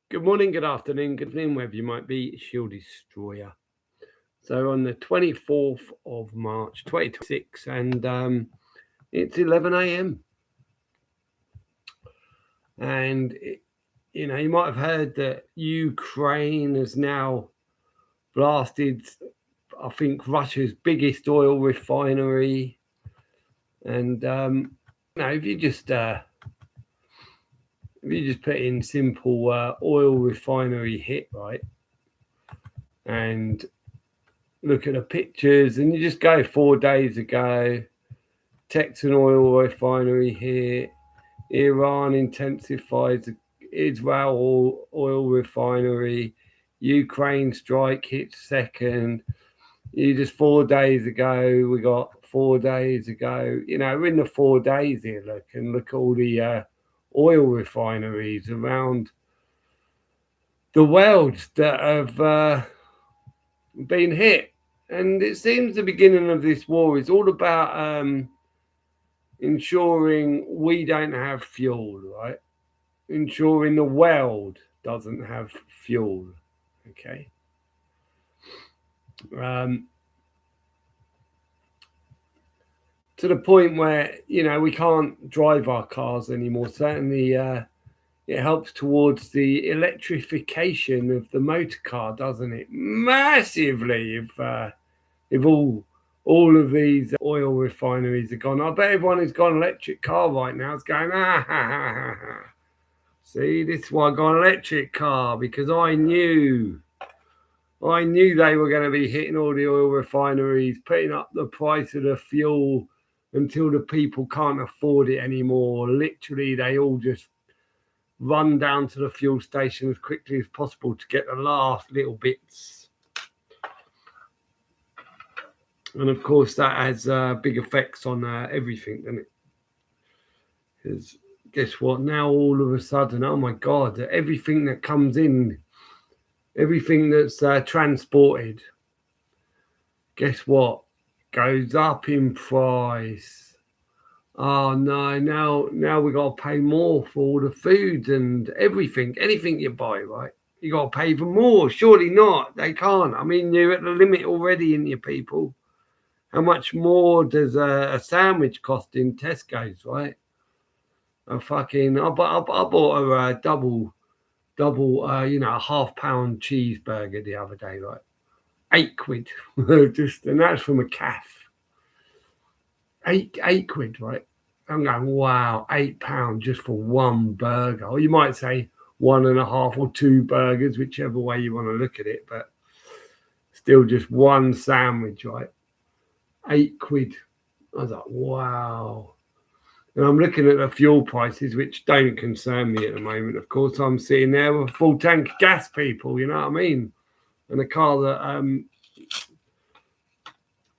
Good morning, good afternoon, good evening, wherever you might be, Shield Destroyer. So on the 24th of March 2026, and it's 11 a.m. And, you might have heard that Ukraine has now blasted, I think, Russia's biggest oil refinery. And, if you just put in simple oil refinery hit, right, and look at the pictures, and you just go 4 days ago, Texan oil refinery here, Iran intensifies Israel oil refinery, Ukraine strike hits second. Just 4 days ago, we got 4 days ago. We're in the 4 days here. Look at all the oil refineries around the world that have been hit. And it seems the beginning of this war is all about ensuring we don't have fuel, right? Ensuring the world doesn't have fuel, okay? To the point where, we can't drive our cars anymore. Certainly, it helps towards the electrification of the motor car, doesn't it? Massively, if all of these oil refineries are gone. I bet everyone who's got an electric car right now is going, see, this is why I got an electric car, because I knew they were going to be hitting all the oil refineries, putting up the price of the fuel until the people can't afford it anymore. Literally, they all just run down to the fuel station as quickly as possible to get the last little bits. And of course, that has big effects on everything, doesn't it? Because guess what? Now all of a sudden, oh my God, everything that comes in, everything that's transported, guess what? Goes up in price. Oh no, now we got to pay more for all the food and everything, anything you buy, right? You got to pay for more. Surely not. They can't. I mean, you're at the limit already, in your people. How much more does a sandwich cost in Tesco's, right? I bought a double, a £half-pound cheeseburger the other day, right? £8, and that's from a calf. £8, right? I'm going, wow, £8 just for one burger. Or you might say 1.5 or 2 burgers, whichever way you want to look at it, but still just one sandwich, right? £8. I was like, wow. And I'm looking at the fuel prices, which don't concern me at the moment. Of course, I'm sitting there with a full tank of gas, people, you know what I mean? And a car that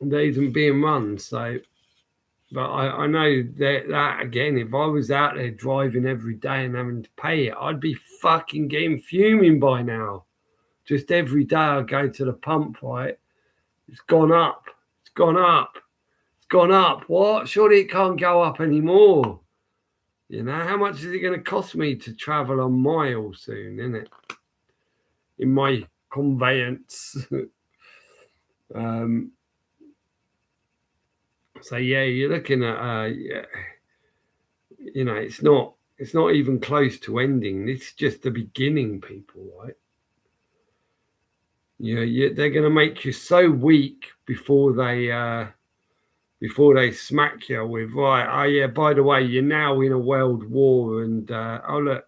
isn't being run. So, but I know that again, if I was out there driving every day and having to pay it, I'd be fucking getting fuming by now. Just every day I go to the pump, right? It's gone up. It's gone up. It's gone up. What? Surely it can't go up anymore. How much is it going to cost me to travel a mile soon, isn't it? In my conveyance. So yeah, you're looking at it's not even close to ending. This is just the beginning, people, right? They're going to make you so weak before they smack you with, right, oh yeah, by the way, you're now in a world war, and oh look,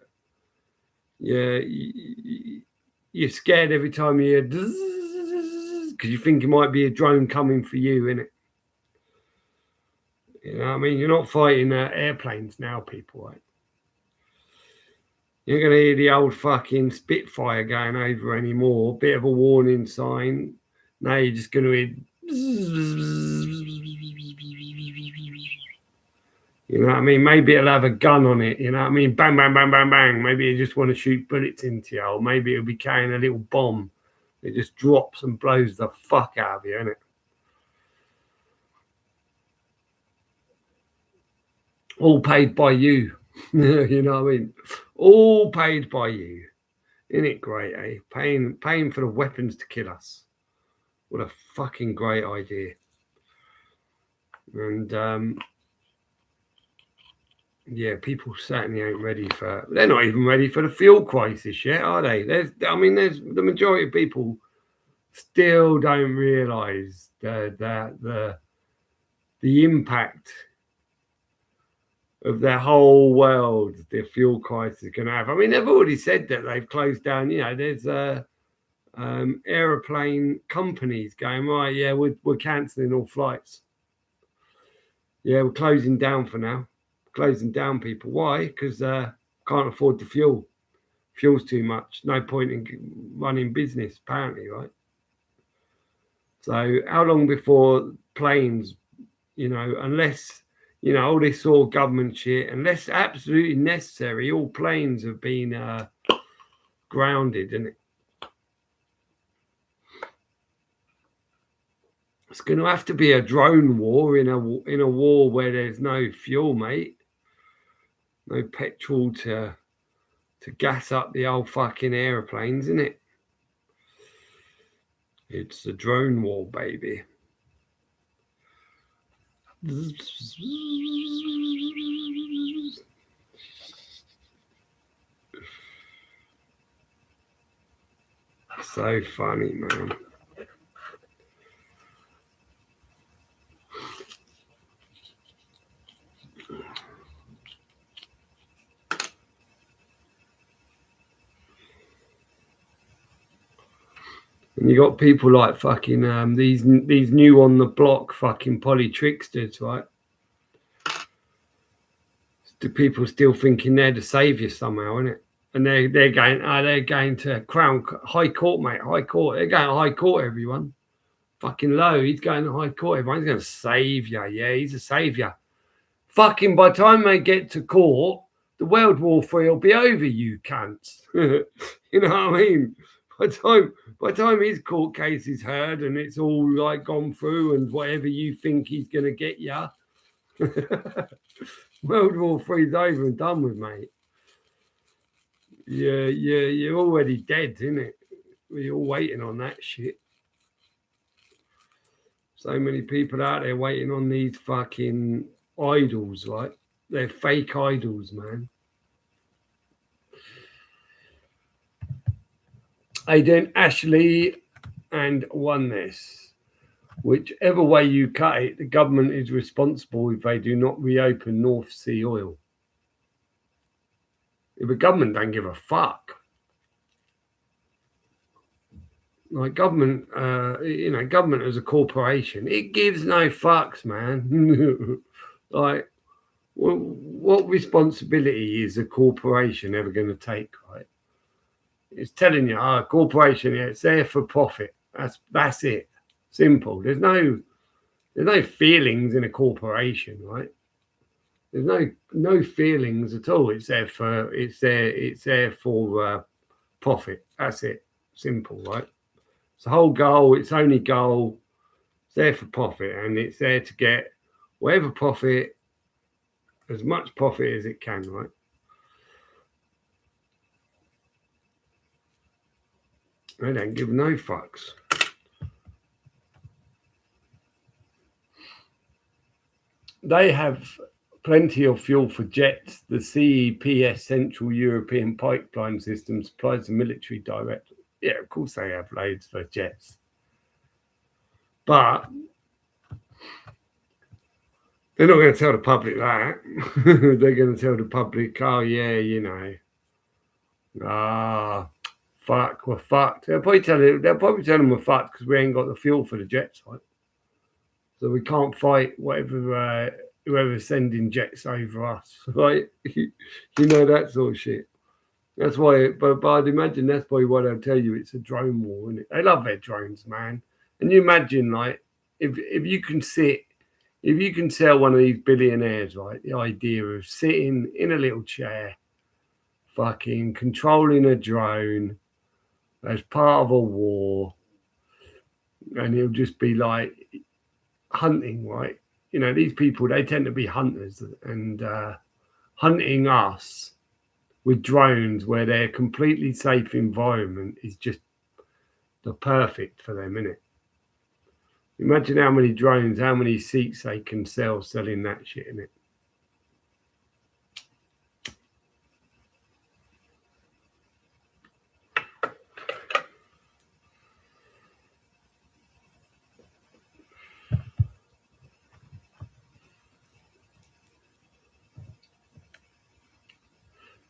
you're scared every time you hear because you think it might be a drone coming for you, innit? You know what I mean? You're not fighting airplanes now, people, right? You're going to hear the old fucking Spitfire going over anymore. Bit of a warning sign. Now you're just going to hear. You know what I mean? Maybe it'll have a gun on it. You know what I mean? Bang, bang, bang, bang, bang. Maybe you just want to shoot bullets into you. Or maybe it'll be carrying a little bomb. It just drops and blows the fuck out of you, innit? All paid by you. You know what I mean? All paid by you. Isn't it great, eh? Paying for the weapons to kill us. What a fucking great idea. And yeah, people certainly ain't ready for. They're not even ready for the fuel crisis yet, are they? There's the majority of people still don't realise the impact of their whole world the fuel crisis is going to have. I mean, they've already said that they've closed down. You know, there's aeroplane companies going, right, yeah, we're cancelling all flights. Yeah, we're closing down for now. Closing down, people. Why? Because can't afford the fuel. Fuel's too much. No point in running business, apparently, right? So how long before planes, unless, all this all government shit, unless absolutely necessary, all planes have been grounded, and it's going to have to be a drone war in a war where there's no fuel, mate. No petrol to gas up the old fucking aeroplanes, isn't it? It's a drone war, baby. So funny, man. And you got people like fucking these new on the block fucking polytricksters, right? The people still thinking they're the saviour somehow, isn't it? And they're going to Crown High Court, mate. High Court. They're going to High Court, everyone. Fucking low. He's going to High Court. Everyone's going to save you. Yeah, he's a saviour. Fucking by the time they get to court, the World War III will be over, you cunts. You know what I mean? By the time his court case is heard and it's all like gone through and whatever you think he's going to get you, World War III's over and done with, mate. Yeah, you're already dead, isn't it? We're all waiting on that shit. So many people out there waiting on these fucking idols, right? They're fake idols, man. Aiden, Ashley, and Oneness. Whichever way you cut it, the government is responsible if they do not reopen North Sea oil. If the government don't give a fuck. Like government, government as a corporation, it gives no fucks, man. Like, what responsibility is a corporation ever going to take, right? It's telling you, a corporation, yeah, it's there for profit. That's it. Simple. There's no feelings in a corporation, right? There's no feelings at all. It's there for profit. That's it. Simple, right? It's the whole goal. Its only goal. It's there for profit, and it's there to get whatever profit, as much profit as it can, right? They don't give no fucks. They have plenty of fuel for jets. The CEPS, Central European Pipeline System, supplies the military directly. Yeah, of course they have loads for jets. But they're not going to tell the public that. They're going to tell the public, oh, yeah, fuck, we're fucked. They'll probably tell them we're fucked because we ain't got the fuel for the jets, right? So we can't fight whoever's sending jets over us, right? That sort of shit. That's why, but I'd imagine that's probably why they'll tell you it's a drone war, isn't it? They love their drones, man. And you imagine, like, if you can tell one of these billionaires, right, the idea of sitting in a little chair, fucking controlling a drone as part of a war, and he'll just be like hunting, right? These people, they tend to be hunters, and hunting us with drones where they're completely safe environment is just the perfect for them, innit? Imagine how many drones, how many seats they can sell selling that shit, innit?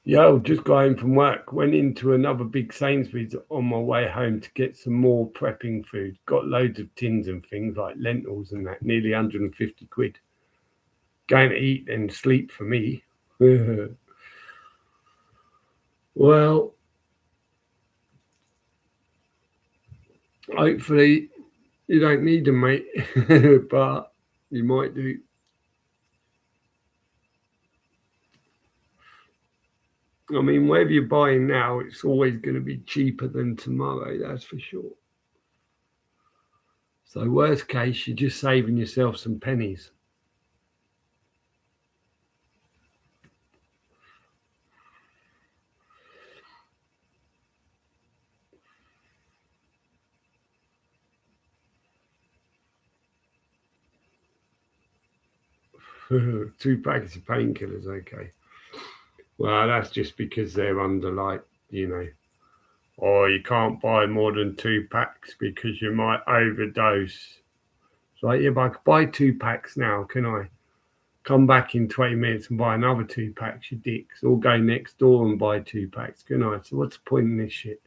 Yo, just got home from work. Went into another big Sainsbury's on my way home to get some more prepping food. Got loads of tins and things like lentils and that, nearly 150 quid. Going to eat and sleep for me. Well, hopefully you don't need them, mate, but you might do. I mean, whatever you're buying now, it's always going to be cheaper than tomorrow, that's for sure. So, worst case, you're just saving yourself some pennies. Two packets of painkillers, okay. Well, that's just because they're under, like, or you can't buy more than 2 packs because you might overdose. It's like, yeah, but I could buy 2 packs now, can I? Come back in 20 minutes and buy another 2 packs, you dicks. Or go next door and buy 2 packs, can I? So what's the point in this shit?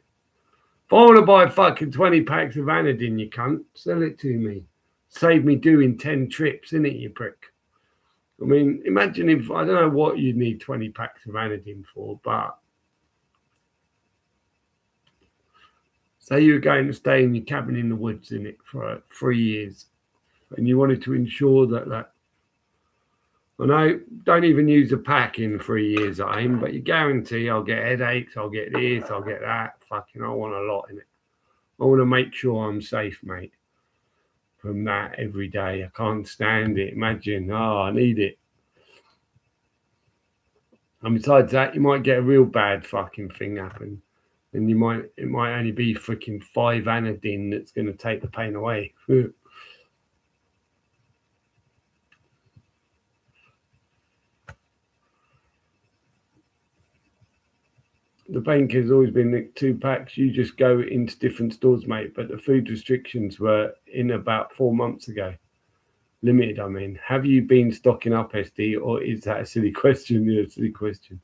If I want to buy fucking 20 packs of Anadin, you cunt, sell it to me. Save me doing 10 trips, innit, you prick? I mean, imagine if, I don't know what you'd need 20 packs of Anadin for, but say you were going to stay in your cabin in the woods in it for 3 years and you wanted to ensure that I know, don't even use a pack in 3 years, but you guarantee I'll get headaches, I'll get this, I'll get that. Fucking, I want a lot in it. I want to make sure I'm safe, mate, from that every day. I can't stand it. Imagine, I need it. And besides that, you might get a real bad fucking thing happen. And it might only be freaking 5 Anadin that's going to take the pain away. The painkiller's always been 2 packs. You just go into different stores, mate. But the food restrictions were in about 4 months ago. Limited, I mean. Have you been stocking up, SD, or is that a silly question? Yeah, silly question.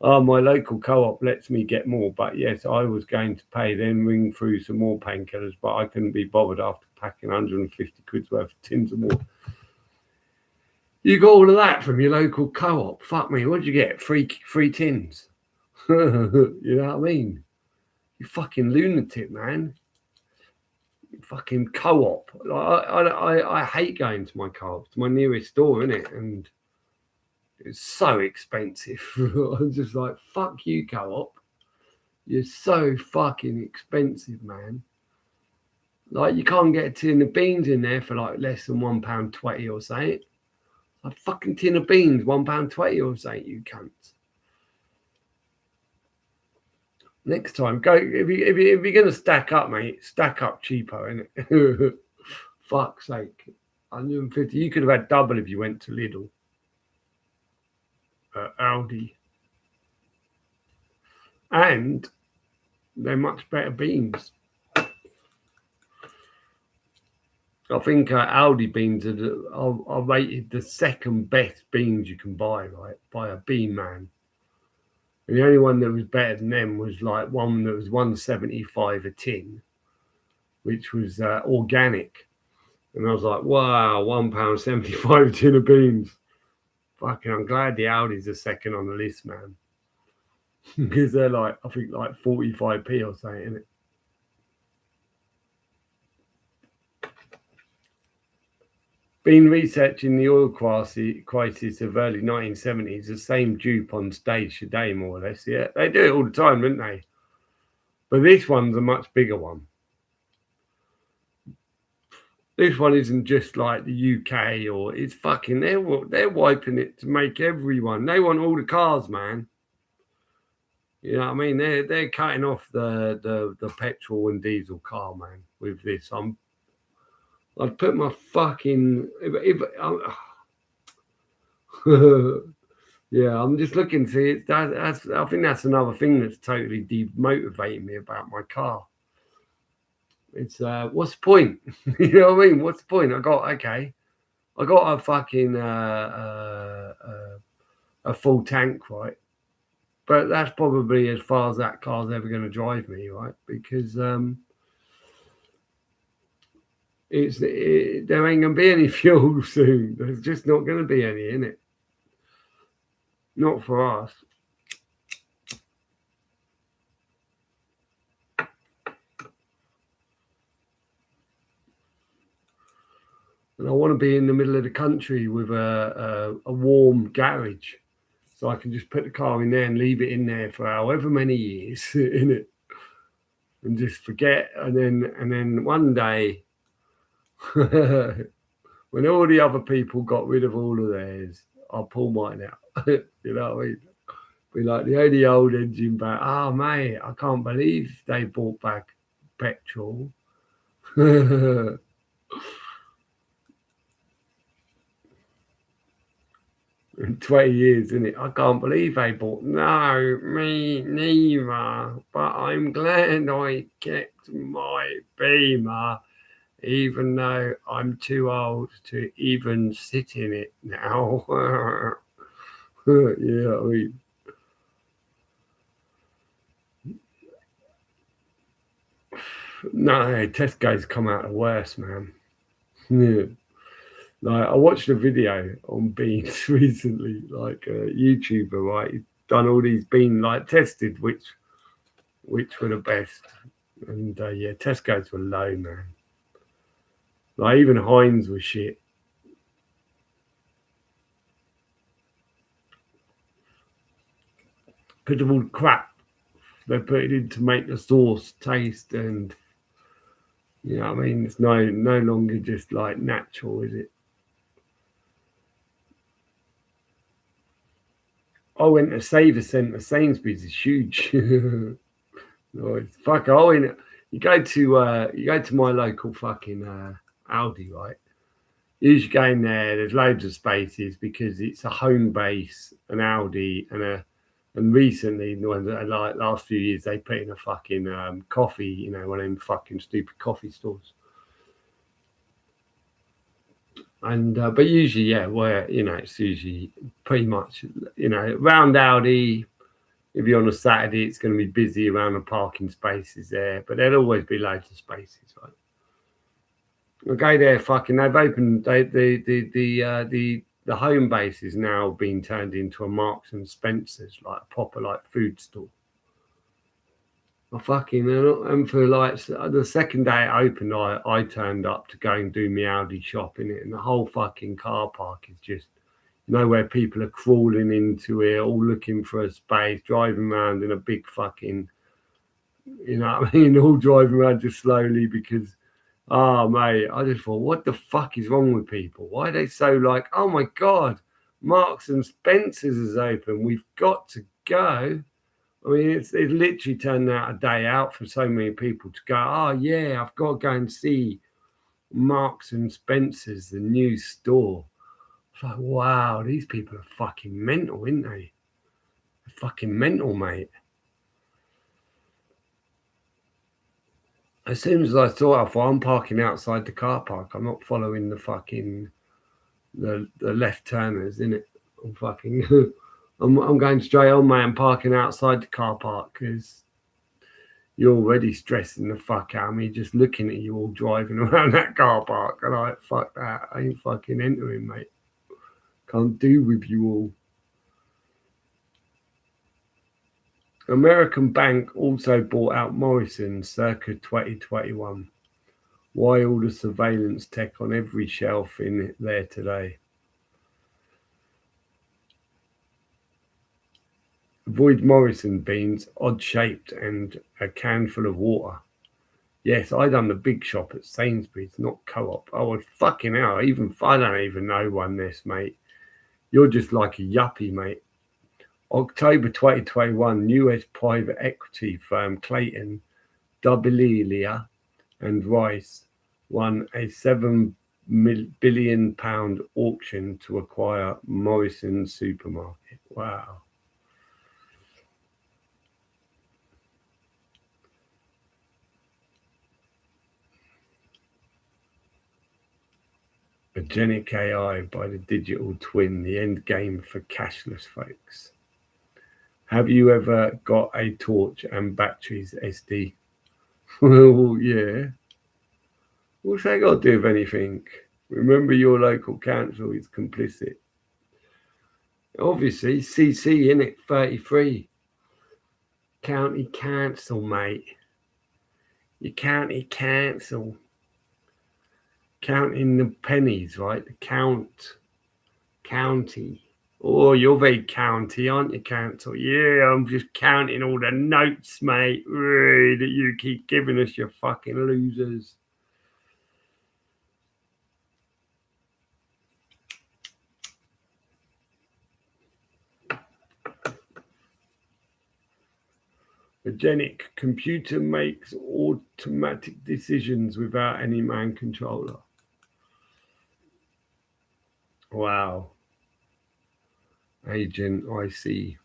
Oh, my local co-op lets me get more, but yes, I was going to pay, then ring through some more painkillers, but I couldn't be bothered after packing 150 quid's worth of tins of more. You got all of that from your local co-op. Fuck me, what did you get? Free tins. You know what I mean? You fucking lunatic, man. You fucking co-op. I hate going to my co-op. It's my nearest store, isn't it? And it's so expensive. I'm just like, fuck you, co-op. You're so fucking expensive, man. Like, you can't get a tin of beans in there for like less than £1.20 or something. A fucking tin of beans, £1.20 or something, you cunts. Next time, go if you're gonna stack up, mate. Stack up cheapo, innit? Fuck's sake, 150. You could have had double if you went to Lidl, Aldi, and they're much better beans. I think Aldi beans are rated the second best beans you can buy, right, by a bean man. And the only one that was better than them was like one that was 175 a tin, which was organic. And I was like, wow, £1.75 a tin of beans. Fucking, I'm glad the Aldi's are second on the list, man. Because they're like, I think like 45p or something, isn't it? Been researching the oil crisis of early 1970s, the same dupe on stage today, more or less. Yeah, they do it all the time, don't they? But this one's a much bigger one. This one isn't just like the UK, or it's fucking, they're wiping it to make everyone. They want all the cars, man. You know what I mean? They're cutting off the petrol and diesel car, man. With this, I'd put my fucking if yeah, I'm just looking to it. That's I think that's another thing that's totally demotivating me about my car. It's what's the point? You know what I mean? What's the point? I got a fucking a full tank, right? But that's probably as far as that car's ever going to drive me, right? Because there ain't going to be any fuel soon. There's just not going to be any in it. Not for us. And I want to be in the middle of the country with a warm garage. So I can just put the car in there and leave it in there for however many years in it. And just forget. And then one day when all the other people got rid of all of theirs, I'll pull mine out. You know what I mean? Be like the only old engine back. Oh mate, I can't believe they brought back petrol. In 20 years, isn't it? I can't believe they bought. No, me neither. But I'm glad I kept my Beamer, even though I'm too old to even sit in it now. Yeah, I mean. No, Tesco's come out the worst, man. Yeah. Like I watched a video on beans recently, like a YouTuber, right? He's done all these bean like tested which were the best, and yeah, Tesco's were low, man. Like even Heinz was shit. Because of all the crap they put it in to make the sauce taste, and you know what I mean. It's no longer just like natural, is it? I went to Save a Centre. Sainsbury's is huge. No, fuck. You go to my local fucking Aldi, right? You usually go in there. There's loads of spaces because it's a home base, an Aldi, and recently, like last few years, they put in a fucking coffee. You know, one of them fucking stupid coffee stores. And but usually, yeah, where you know it's usually pretty much around Aldi. If you're on a Saturday, it's going to be busy around the parking spaces there, but there'll always be loads of spaces, right? We'll go there, fucking. They've opened the home base is now being turned into a Marks and Spencers, like a proper like food store. I fucking and for like the second day it opened, I turned up to go and do my Aldi shopping it, and the whole fucking car park is just where people are crawling into it, all looking for a space, driving around in a big fucking, you know what I mean, all driving around just slowly because, oh, mate, I just thought, what the fuck is wrong with people? Why are they so like, oh my God, Marks and Spencer's is open. We've got to go. I mean, it's literally turned out a day out for so many people to go, oh, yeah, I've got to go and see Marks and Spencer's, the new store. It's like, wow, these people are fucking mental, aren't they? They're fucking mental, mate. As soon as I saw it, I'm parking outside the car park. I'm not following the fucking the left turners, innit? I'm fucking I'm going straight on, mate. I'm parking outside the car park because you're already stressing the fuck out of me just looking at you all driving around that car park. And I fuck that. I ain't fucking entering, mate. Can't do with you all. American Bank also bought out Morrison circa 2021. Why all the surveillance tech on every shelf in there today? Avoid Morrison beans, odd shaped, and a can full of water. Yes, I done the big shop at Sainsbury's, not Co-op. I was fucking hell. I don't even know one this, mate. You're just like a yuppie, mate. October 2021, US private equity firm Clayton, Dubilier and Rice won a £7 billion auction to acquire Morrison's supermarket. Wow. Agentic AI by the digital twin, the end game for cashless folks. Have you ever got a torch and batteries, SD? Well, yeah. What's that got to do with anything? Remember, your local council is complicit. Obviously, CC in it, 33. County council, mate. Your county council. Counting the pennies, right? The county. Oh, you're very county, aren't you, council? Yeah, I'm just counting all the notes, mate, that you keep giving us, you fucking losers. Agentic computer makes automatic decisions without any man controller. Wow. Agent IC.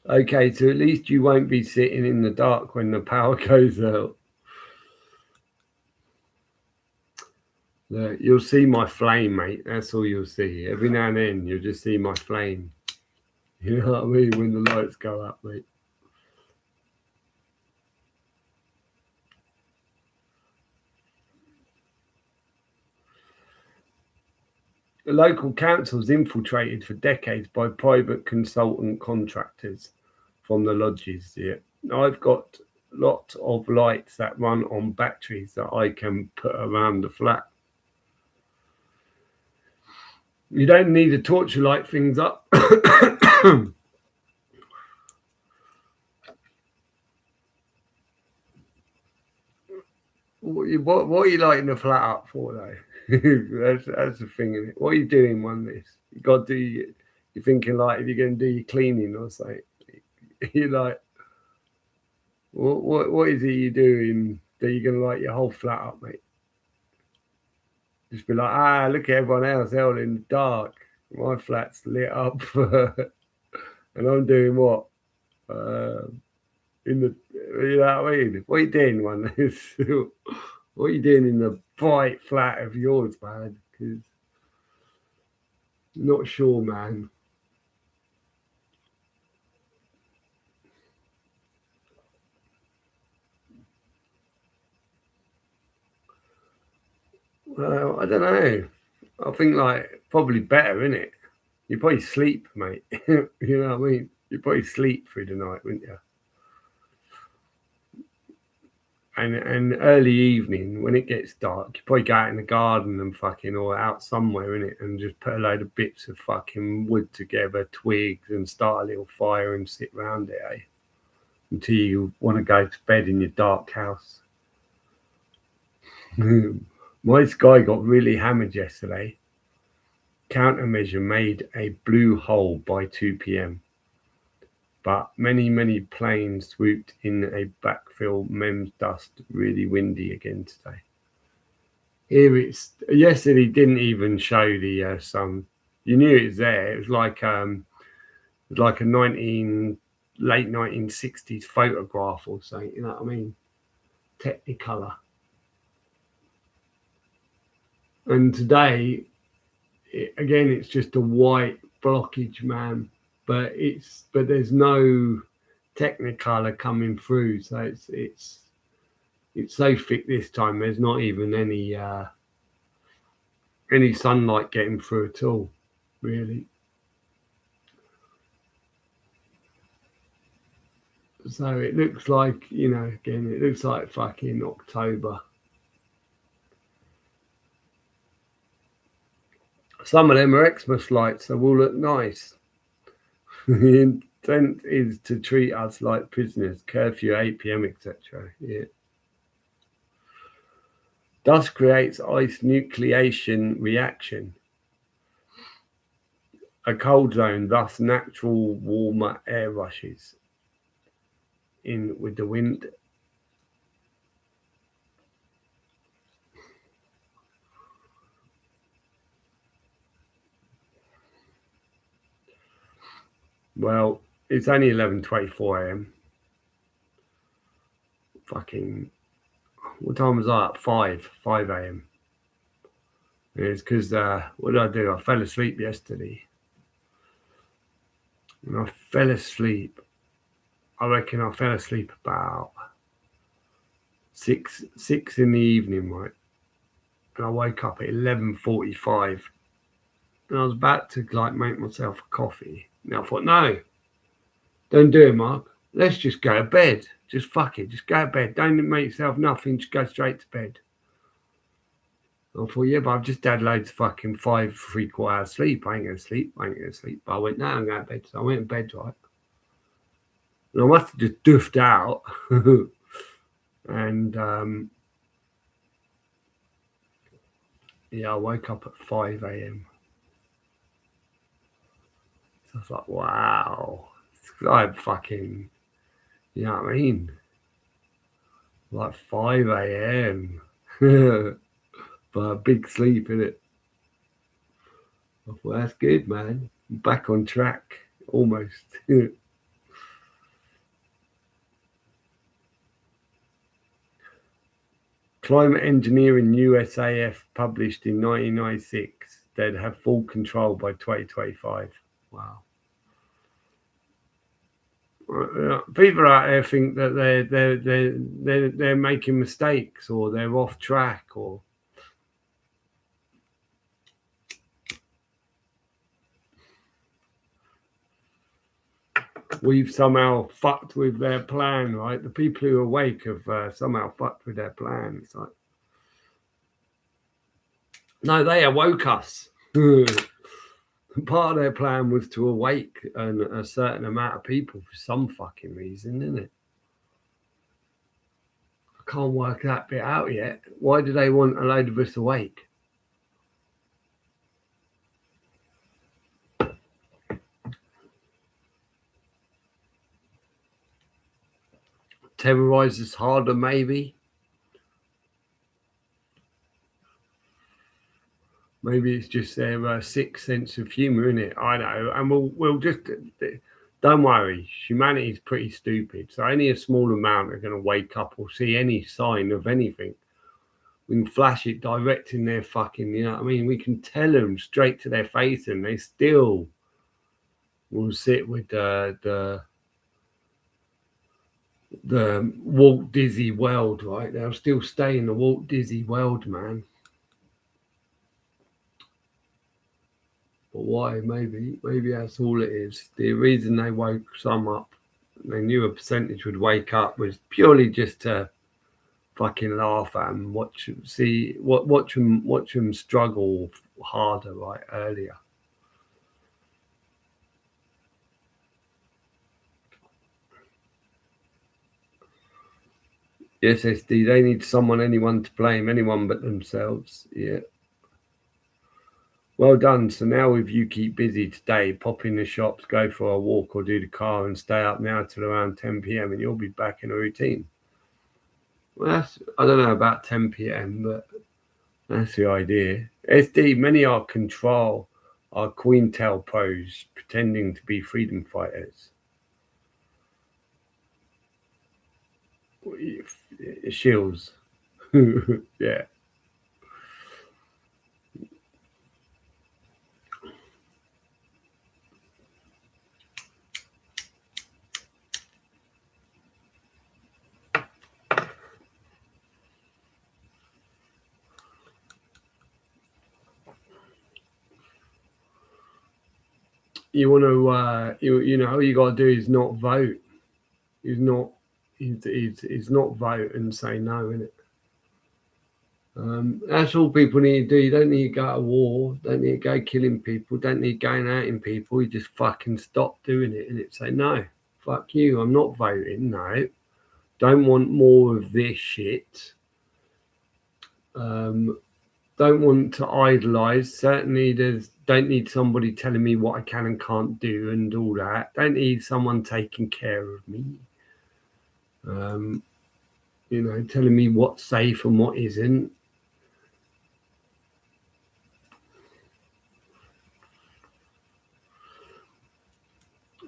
Okay, so at least you won't be sitting in the dark when the power goes out. Look, you'll see my flame, mate. That's all you'll see. Every now and then, you'll just see my flame. You know what I mean? When the lights go up, mate. The local council's infiltrated for decades by private consultant contractors from the lodges. Yeah, I've got lots of lights that run on batteries that I can put around the flat. You don't need a torch to light things up. What are you lighting the flat up for, though? that's the thing, isn't it? What are you doing on this? You got to do. You're thinking like if you're going to do your cleaning or something. You're like, what is it you're doing that you're going to light your whole flat up, mate? Just be like, look at everyone else, they're all in the dark. My flat's lit up, and I'm doing what? In the, you know what I mean? What are you doing, man? What are you doing in the bright flat of yours, man? Because I'm not sure, man. Well, I don't know. I think like probably better, isn't it? You probably sleep, mate. You know what I mean? You probably sleep through the night, wouldn't you? And early evening when it gets dark, you probably go out in the garden and fucking or out somewhere in it and just put a load of bits of fucking wood together, twigs, and start a little fire and sit round it, eh? Until you want to go to bed in your dark house. My sky got really hammered yesterday. Countermeasure made a blue hole by 2 p.m. But many planes swooped in a backfill MEMS dust, really windy again today. Here it's yesterday didn't even show the sun. You knew it was there. It was like a late 1960s photograph or something, you know what I mean? Technicolor. And today it's just a white blockage, man. But there's no Technicolor coming through, so it's so thick this time. There's not even any sunlight getting through at all, really. So it looks like, again, it looks like fucking October. Some of them are Xmas lights, so will look nice. The intent is to treat us like prisoners, curfew 8 p.m, etc. Yeah. Dust creates ice nucleation reaction. a cold zone, thus natural warmer air rushes in with the wind. Well, it's only 11:24 a.m. Fucking, what time was I up? 5 a.m. It's because, what did I do? I fell asleep yesterday. And I fell asleep. I reckon I fell asleep about six in the evening, right? And I woke up at 11:45. And I was about to like make myself a coffee. And I thought, no, don't do it, Mark. Let's just go to bed. Just fuck it. Just go to bed. Don't make yourself nothing. Just go straight to bed. I thought, yeah, but I've just had loads of fucking 5 3/4 hours sleep. I ain't going to sleep. But I went, no, I'm going to bed. So I went to bed, right? And I must have just doofed out. And, yeah, I woke up at 5 a.m. So I was like, wow. I'm fucking, you know what I mean? Like 5 a.m. But a big sleep, innit? I thought, that's good, man. I'm back on track, almost. Climate engineering USAF published in 1996. They'd have full control by 2025. Wow. People out there think that they're making mistakes or they're off track or we've somehow fucked with their plan, right? The people who are awake have somehow fucked with their plan. It's like, no, they awoke us. Part of their plan was to awake a certain amount of people for some fucking reason, isn't it? I can't work that bit out yet. Why do they want a load of us awake? Terrorize us harder, maybe. Maybe it's just their sick sense of humor, isn't it? I know, and we'll just don't worry. Humanity's pretty stupid, so only a small amount are going to wake up or see any sign of anything. We can flash it direct in their fucking, you know what I mean? We can tell them straight to their face, and they still will sit with the Walt Disney world, right? They'll still stay in the Walt Disney world, man. But why? Maybe that's all it is. The reason they woke some up, they knew a percentage would wake up, was purely just to fucking laugh at them, watch them struggle harder, right, earlier. Yes, SD, they need anyone to blame, anyone but themselves. Yeah. Well done. So now if you keep busy today, pop in the shops, go for a walk or do the car and stay up now till around 10 p.m. and you'll be back in a routine. Well, I don't know about 10 p.m., but that's the idea. SD, many are Queentel pros pretending to be freedom fighters. Shields. Yeah. You want to, you know, all you got to do is not vote. Is not vote and say no, innit? That's all people need to do. You don't need to go to war. Don't need to go killing people. Don't need going out in people. You just fucking stop doing it, innit? Say no. Fuck you. I'm not voting. No. Don't want more of this shit. don't want to idolize. Certainly, don't need somebody telling me what I can and can't do and all that. Don't need someone taking care of me. Telling me what's safe and what isn't.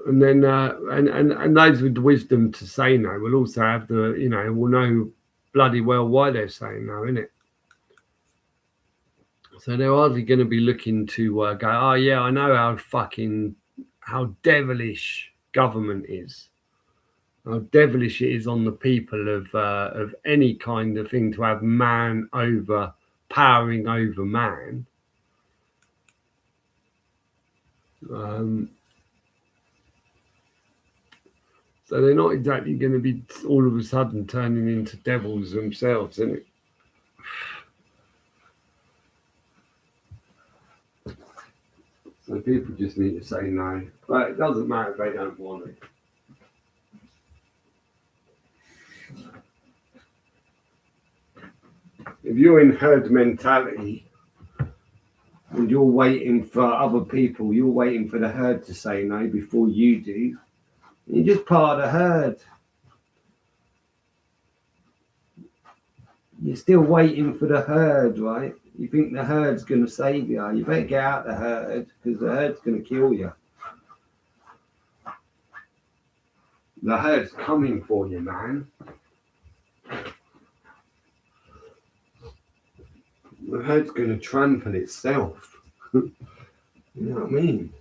And then, and those with the wisdom to say no will also have will know bloody well why they're saying no, innit? So they're hardly going to be looking to go, oh yeah, I know how devilish government is, how devilish it is on the people of any kind of thing to have man powering over man. So they're not exactly going to be all of a sudden turning into devils themselves, isn't it? So people just need to say no. But it doesn't matter if they don't want it. If you're in herd mentality and you're waiting for other people, you're waiting for the herd to say no before you do, you're just part of the herd. You're still waiting for the herd, right? You think the herd's going to save you. You better get out the herd because the herd's going to kill you. The herd's coming for you, man. The herd's going to trample itself. You know what I mean?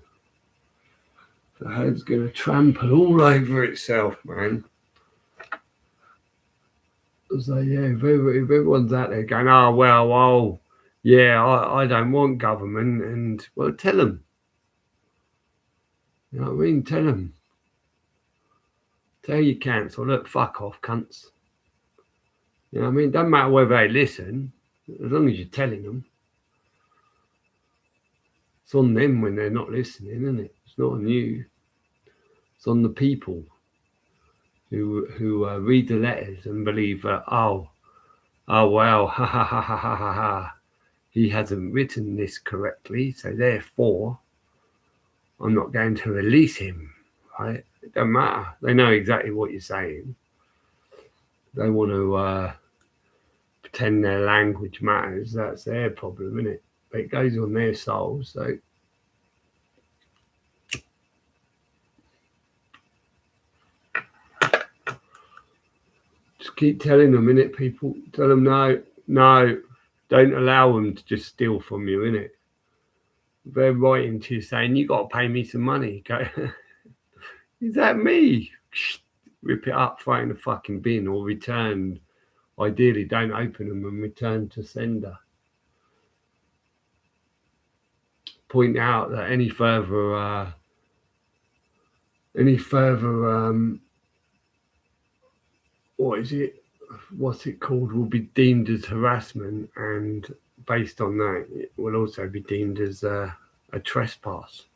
The herd's going to trample all over itself, man. So, yeah, if everyone's out there going, yeah, I don't want government, and, well, tell them. You know what I mean? Tell them. Tell your council, look, fuck off, cunts. You know what I mean? Doesn't matter whether they listen, as long as you're telling them. It's on them when they're not listening, isn't it? It's not on you. It's on the people who read the letters and believe that, oh well, ha ha ha ha ha ha ha. He hasn't written this correctly, so therefore I'm not going to release him, right? It doesn't matter. They know exactly what you're saying. They want to pretend their language matters. That's their problem, isn't it? But it goes on their souls, so just keep telling them, innit, people? Tell them no, don't allow them to just steal from you, innit? They're writing to you saying, you got to pay me some money. Go, is that me? Rip it up, throw it in the fucking bin, or return. Ideally, don't open them and return to sender. Point out that any further what's it called, will be deemed as harassment, and based on that, it will also be deemed as a trespass.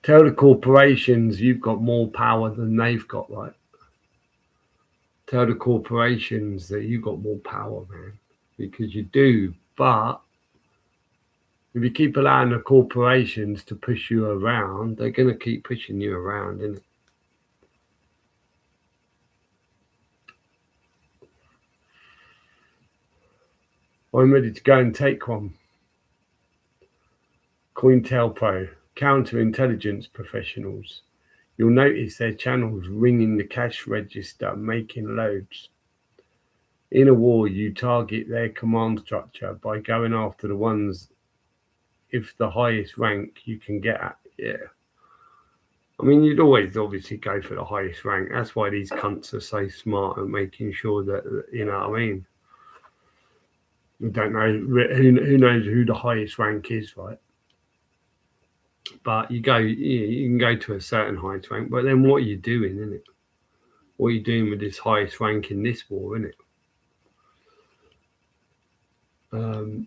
Tell the corporations you've got more power than they've got, right? Tell the corporations that you've got more power, man, because you do. But if you keep allowing the corporations to push you around, they're going to keep pushing you around, isn't it? I'm ready to go and take one. COINTELPRO, counterintelligence professionals. You'll notice their channels ringing the cash register, making loads. In a war, you target their command structure by going after the ones if the highest rank you can get at. Yeah. I mean, you'd always obviously go for the highest rank. That's why these cunts are so smart at making sure that, you know what I mean? We don't know who knows who the highest rank is, right? But you can go to a certain highest rank, but then what are you doing, isn't it? What are you doing with this highest rank in this war, isn't it?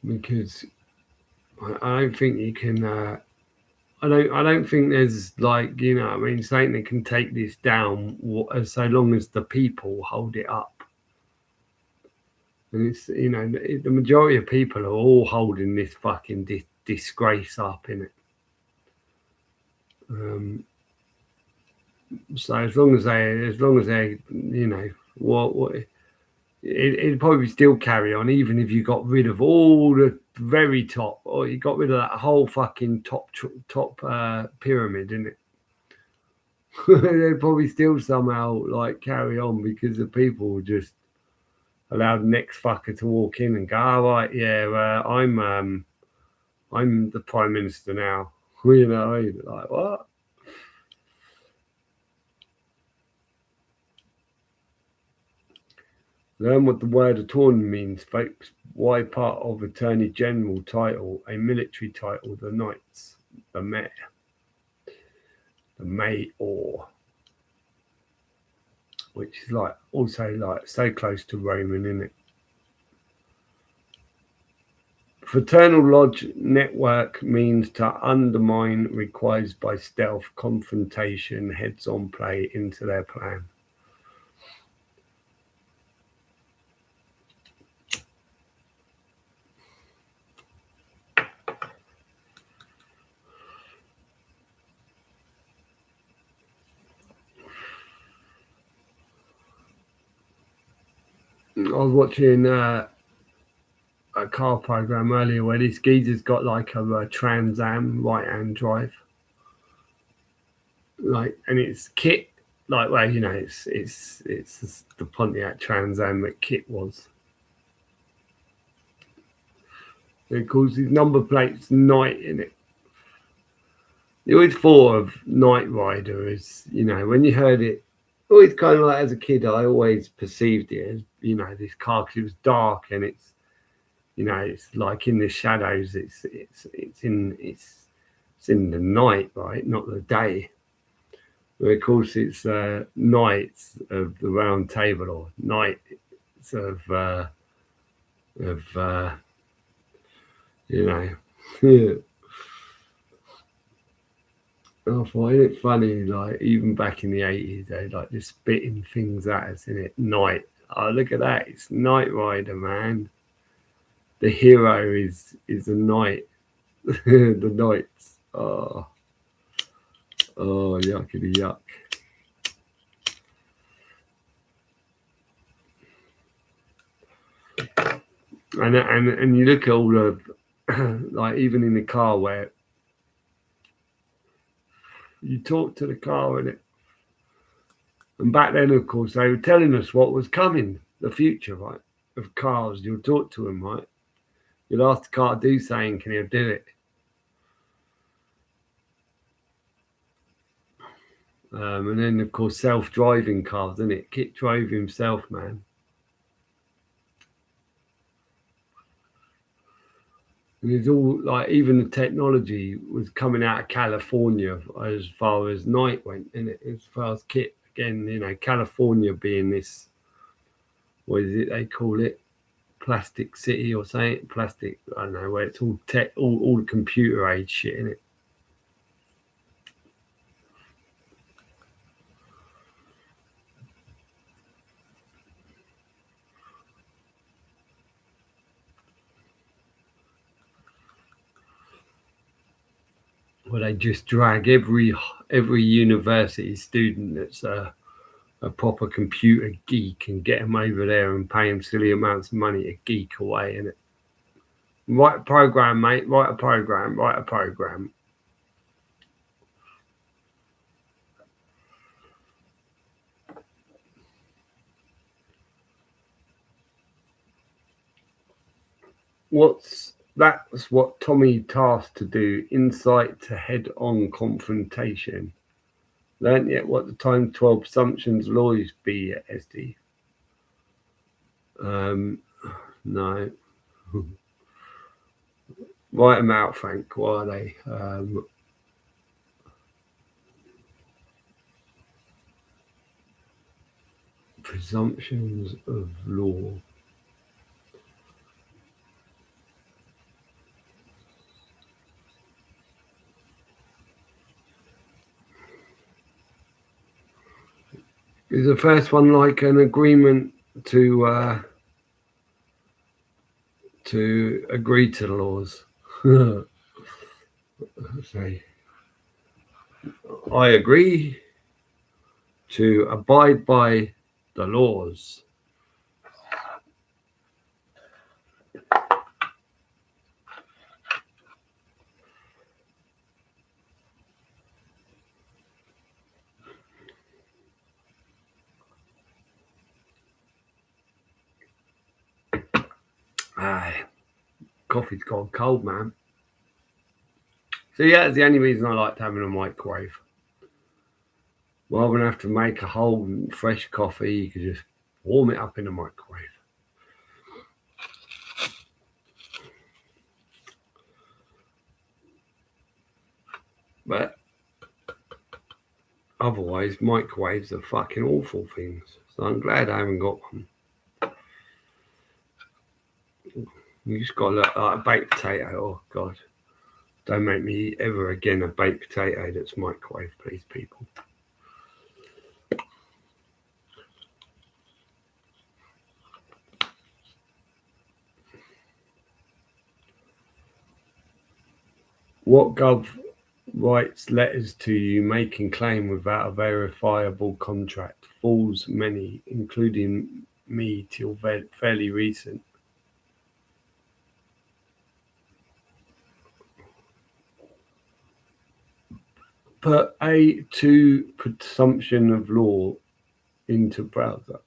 Because I don't think you can. I don't think there's like, you know, I mean, something that can take this down so long as the people hold it up. And it's, you know, the majority of people are all holding this fucking disgrace up in it. So as long as they, you know, what it'd probably still carry on, even if you got rid of all the very top, or you got rid of that whole fucking top pyramid, in it. They'd probably still somehow like carry on, because the people will just allow the next fucker to walk in and go, "All right, yeah, I'm the prime minister now." You know, like what? Learn what the word autonomy means, folks. Why part of Attorney General title, a military title, the Knights, the Mayor, the Mayor, which is like also like so close to Roman, isn't it? Fraternal Lodge network means to undermine, requires by stealth, confrontation, heads-on play into their plan. I was watching a car program earlier where this geezer's got like a Trans Am right-hand drive, like, and it's kit, like, well, you know, it's the Pontiac Trans Am that Kit was. It calls his number plates Night in it. The always thought of Knight Rider as, you know, when you heard it, always kind of like as a kid, I always perceived it as, you know, this car, because it was dark and it's, you know, it's like in the shadows. It's in the night, right, not the day. But of course, it's Knights of the Round Table, or Knights of you know. I find it funny, like even back in the 80s, they like just spitting things at us in it. Night. Oh, look at that! It's Knight Rider, man. The hero is a knight. The knights. Oh, yuckity yuck. And you look at all of like even in the car where you talk to the car in it. And back then, of course, they were telling us what was coming, the future, right, of cars. You'll talk to them, right? You'll ask the car to do something, can it do it? And then, of course, self-driving cars, isn't it? Kit drove himself, man. And it's all like, even the technology was coming out of California as far as Night went, isn't it? As far as Kit, again, you know, California being this, what is it they call it? Plastic City or something? Plastic, I don't know, where it's all tech, all the computer age shit in it. Where they just drag every university student that's a proper computer geek and get them over there and pay them silly amounts of money to geek away in it. Write a program, mate. Write a program. Write a program. That's what Tommy tasked to do. Insight to head-on confrontation. Learned yet what the time 12 assumptions laws be at SD? No. Write them out, Frank. What are they? Presumptions of law. Is the first one like an agreement to agree to the laws? Say, I agree to abide by the laws. Coffee's gone cold, man. So yeah, it's the only reason I liked having a microwave. Rather than have to make a whole fresh coffee, you could just warm it up in a microwave. But otherwise, microwaves are fucking awful things. So I'm glad I haven't got one. You just got to look like a baked potato. Oh, God. Don't make me eat ever again a baked potato that's microwave, please, people. What gov writes letters to you making claim without a verifiable contract? Fools many, including me, till fairly recent. Put A2 presumption of law into browser.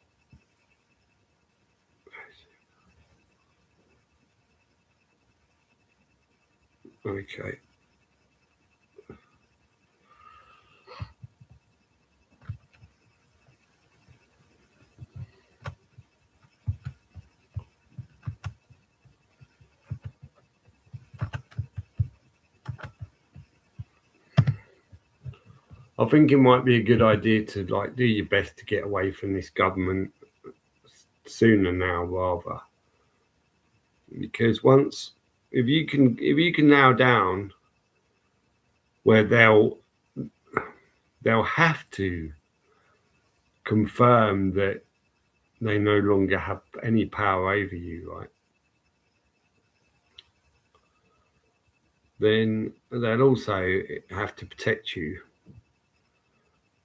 Okay. I think it might be a good idea to like do your best to get away from this government sooner now rather. Because once if you can nail down where they'll have to confirm that they no longer have any power over you, right? Then they'll also have to protect you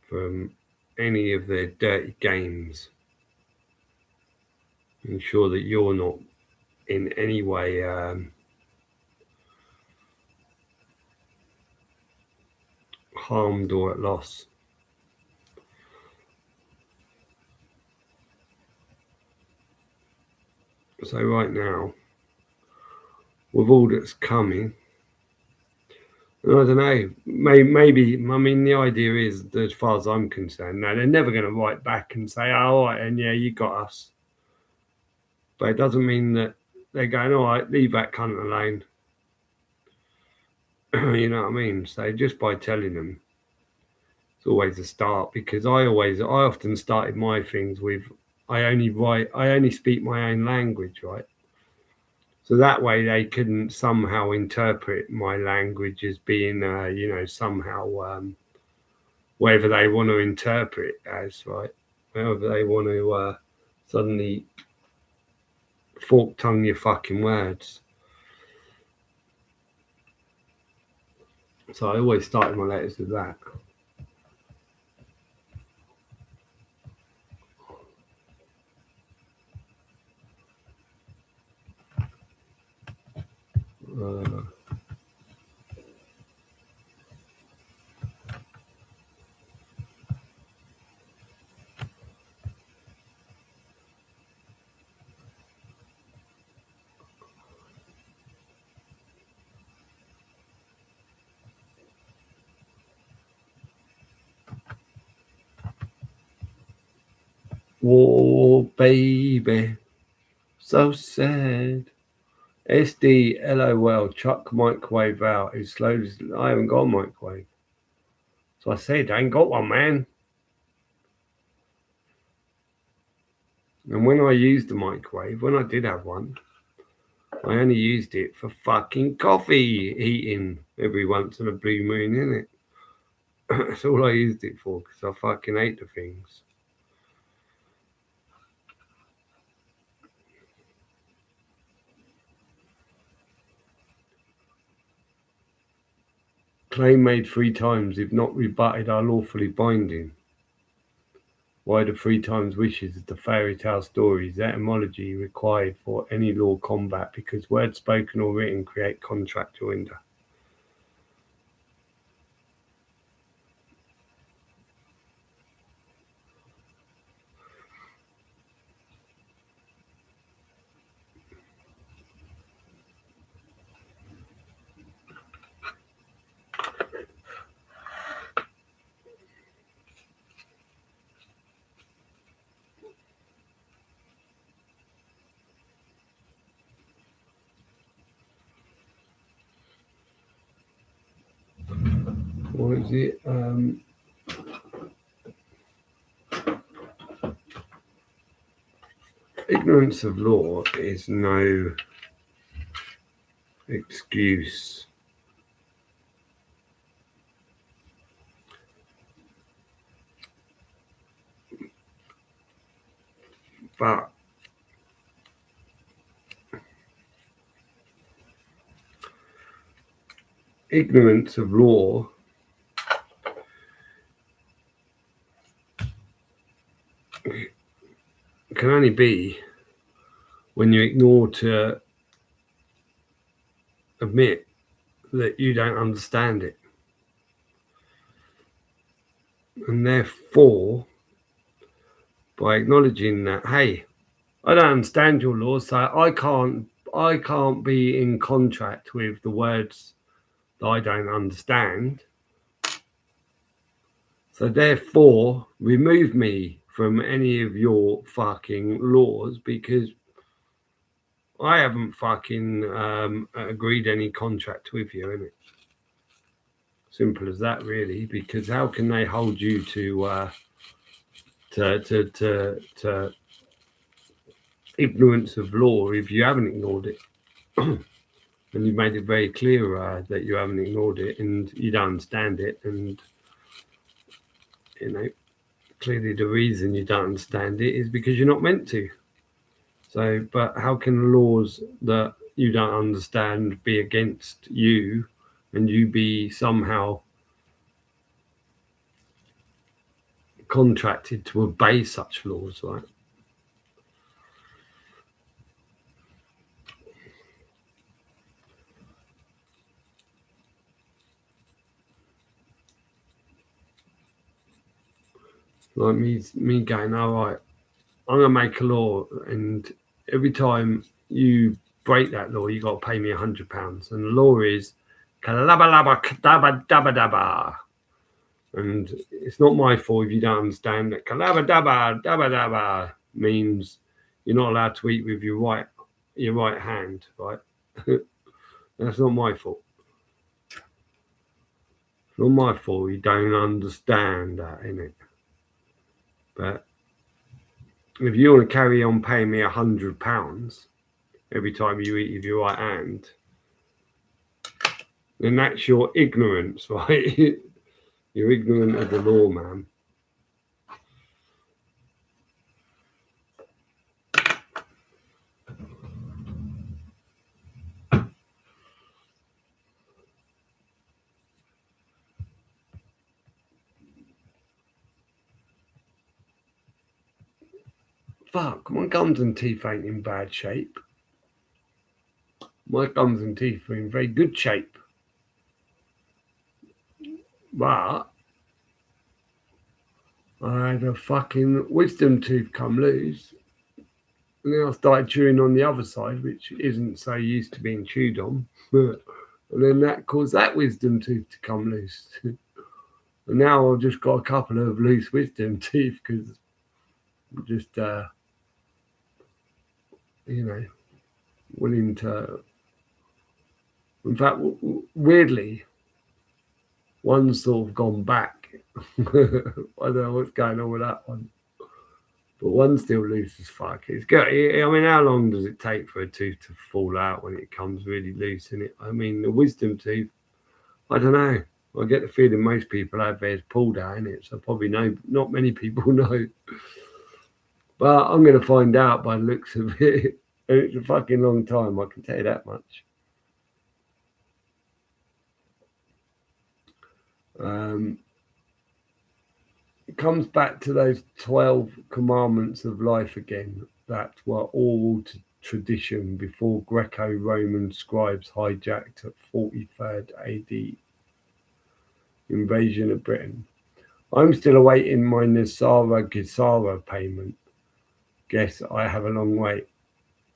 from any of their dirty games. Ensure that you're not in any way harmed or at loss. So right now, with all that's coming, I don't know. Maybe. I mean, the idea is, as far as I'm concerned, now they're never going to write back and say, "Oh, all right, and yeah, you got us." But it doesn't mean that they're going, "All right, leave that cunt alone." You know what I mean? So just by telling them, it's always a start. Because I often started my things with, I only speak my own language, right? So that way they couldn't somehow interpret my language as being, somehow whatever they want to interpret it as, right? However they want to suddenly fork tongue your fucking words. So I always started my letters with that. Oh, baby, so sad. SD, LOL, chuck microwave out. It's slowly. I haven't got a microwave. So I said, I ain't got one, man. And when I used the microwave, when I did have one, I only used it for fucking coffee heating every once in a blue moon, innit? That's all I used it for, because I fucking hate the things. Claim made 3 times, if not rebutted, are lawfully binding. Why the 3 times wishes of the fairy tale stories, etymology required for any law combat, because words spoken or written create contract or hinder. What is it? Ignorance of law is no excuse. But ignorance of law can only be when you ignore to admit that you don't understand it. And therefore, by acknowledging that, hey, I don't understand your laws, so I can't be in contract with the words that I don't understand. So therefore, remove me from any of your fucking laws, because I haven't fucking agreed any contract with you, innit? Simple as that, really. Because how can they hold you to ignorance of law if you haven't ignored it? And you've made it very clear that you haven't ignored it and you don't understand it, and you know, clearly the reason you don't understand it is because you're not meant to. So, but how can laws that you don't understand be against you and you be somehow contracted to obey such laws, right? Like me going, all right, I'm gonna make a law, and every time you break that law, you got to pay me £100. And the law is kalaba kadaba daba daba. And it's not my fault if you don't understand that kalaba daba daba daba means you're not allowed to eat with your right hand, right? That's not my fault. It's not my fault you don't understand that, innit? But if you want to carry on paying me £100 every time you eat with your right hand, then that's your ignorance, right? You're ignorant of the law, man. Fuck, my gums and teeth ain't in bad shape. My gums and teeth are in very good shape. But I had a fucking wisdom tooth come loose. And then I started chewing on the other side, which isn't so used to being chewed on. And then that caused that wisdom tooth to come loose. And now I've just got a couple of loose wisdom teeth because I'm just, willing to. In fact, weirdly, one's sort of gone back. I don't know what's going on with that one. But one's still loose as fuck. It's good. I mean, how long does it take for a tooth to fall out when it comes really loose? In it, I mean, the wisdom tooth, I don't know. I get the feeling most people have theirs pulled out in it, so probably not many people know. But I'm going to find out by the looks of it. And it's a fucking long time, I can tell you that much. It comes back to those 12 commandments of life again that were oral tradition before Greco-Roman scribes hijacked at 43rd AD invasion of Britain. I'm still awaiting my Nasara Gisara payment. Guess I have a long wait.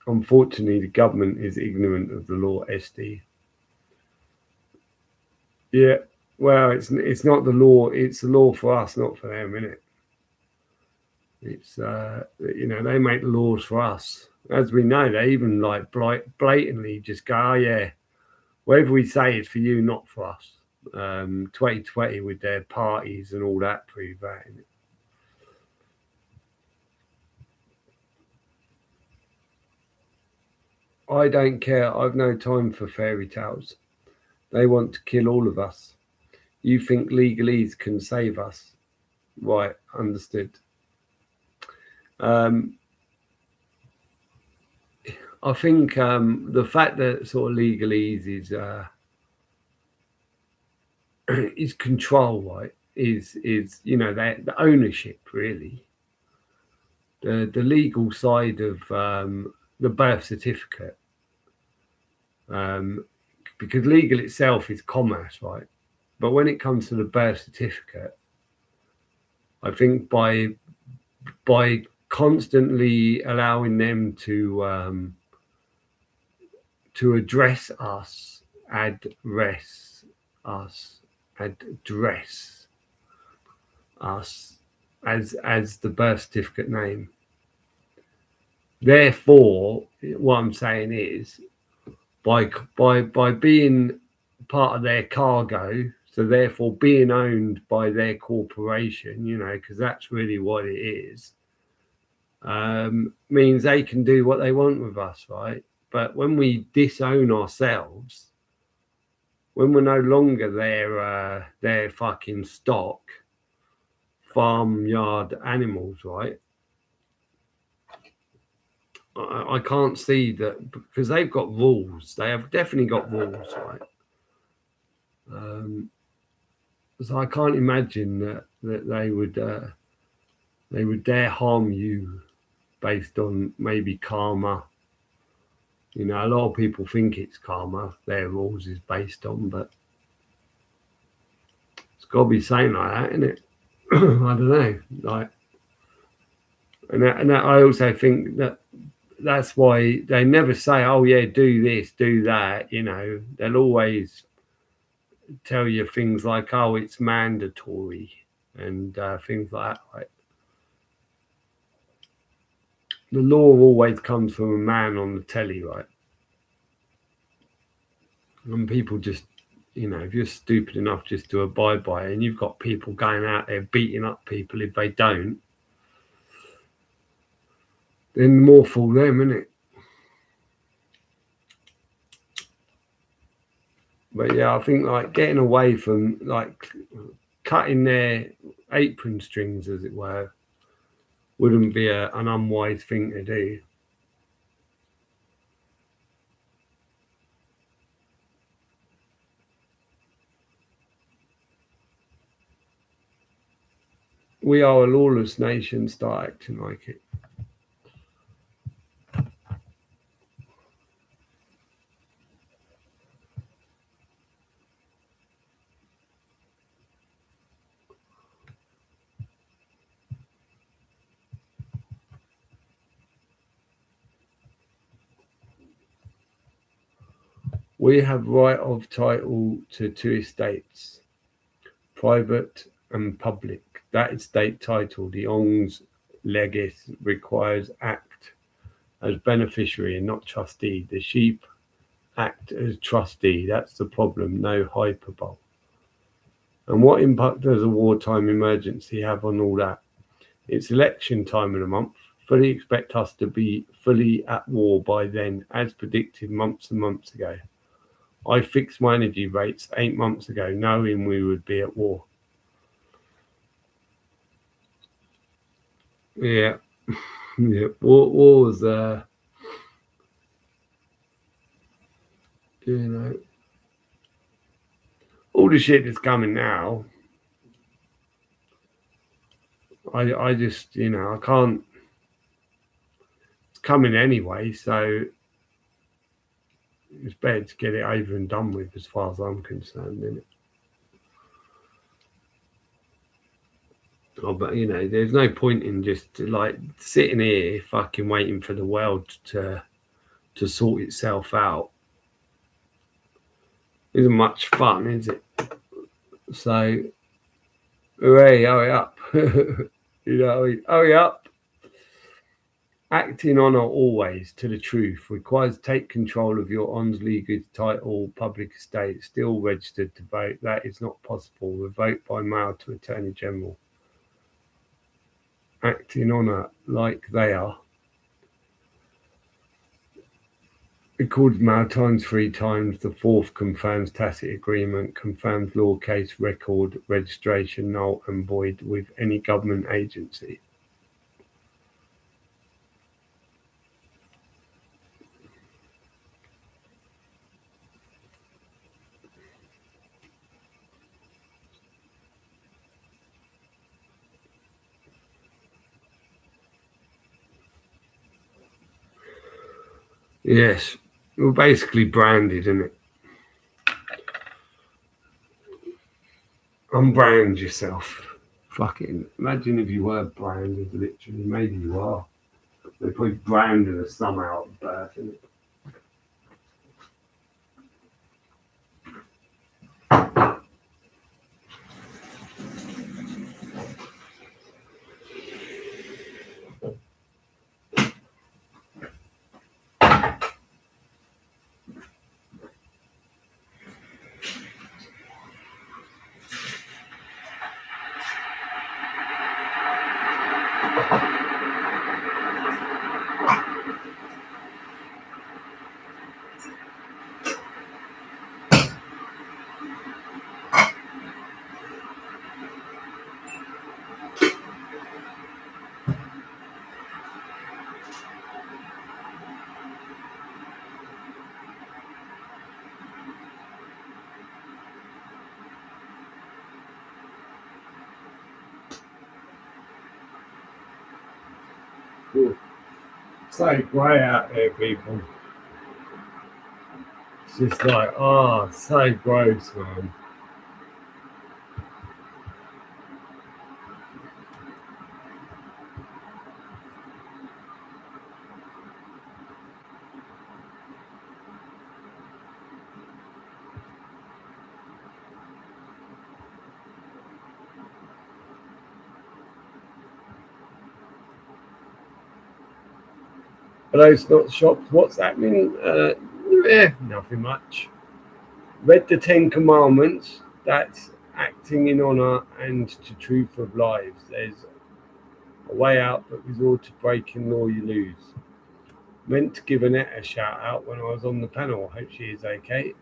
Unfortunately, the government is ignorant of the law, SD. Yeah, well, it's not the law. It's the law for us, not for them, isn't it? It's they make the laws for us. As we know, they even like blatantly just go, oh yeah, whatever we say is for you, not for us. 2020 with their parties and all that prove that, isn't it? I don't care. I've no time for fairy tales. They want to kill all of us. You think legalese can save us? Right, understood. I think the fact that sort of legalese is control, right? Is the ownership really, the legal side of the birth certificate, because legal itself is commerce, right? But when it comes to the birth certificate, I think by constantly allowing them to address us, address us as the birth certificate name. Therefore, what I'm saying is, by being part of their cargo, so therefore being owned by their corporation, because that's really what it is, means they can do what they want with us, right? But when we disown ourselves, when we're no longer their fucking stock, farmyard animals, right? I can't see that, because they've got rules. They have definitely got rules, right? So I can't imagine that they would dare harm you based on maybe karma. A lot of people think it's karma their rules is based on, but it's got to be saying like that, isn't it? I don't know. Like, and I also think that's why they never say, "Oh yeah, do this, do that." They'll always tell you things like, "Oh, it's mandatory," and things like that. Right? The law always comes from a man on the telly, right? And people just, if you're stupid enough just to abide by it, and you've got people going out there beating up people if they don't, then more for them, isn't it? But yeah, I think like getting away from like cutting their apron strings, as it were, wouldn't be an unwise thing to do. We are a lawless nation, start acting like it. We have right of title to 2 estates, private and public. That estate title, the Ongs Legis, requires act as beneficiary and not trustee. The sheep act as trustee. That's the problem. No hyperbole. And what impact does a wartime emergency have on all that? It's election time in a month. Fully expect us to be fully at war by then, as predicted months and months ago. I fixed my energy rates 8 months ago, knowing we would be at war. Yeah, yeah. War was, all the shit that's coming now. I just, I can't. It's coming anyway, so it's better to get it over and done with, as far as I'm concerned, isn't it? Oh, but there's no point in just like sitting here fucking waiting for the world to sort itself out. Isn't much fun, is it? So, hurry up. Hurry up. Acting honour always to the truth requires take control of your ons legal title, public estate, still registered to vote. That is not possible. We vote by mail to Attorney General. Acting honour like they are. Recorded mail times 3 times. The fourth confirms tacit agreement, confirms law case record, registration null and void with any government agency. Yes, we're basically branded, isn't it? Unbrand yourself. Fucking imagine if you were branded, literally. Maybe you are. They probably branded us somehow at birth, isn't it? Cool. So grey out there, people. It's just like, so gross, man. Are those not shops? What's happening? Nothing much. Read the Ten Commandments. That's acting in honour and to truth of lives. There's a way out, but resort to breaking law, you lose. Meant to give Annette a shout out when I was on the panel. I hope she is okay.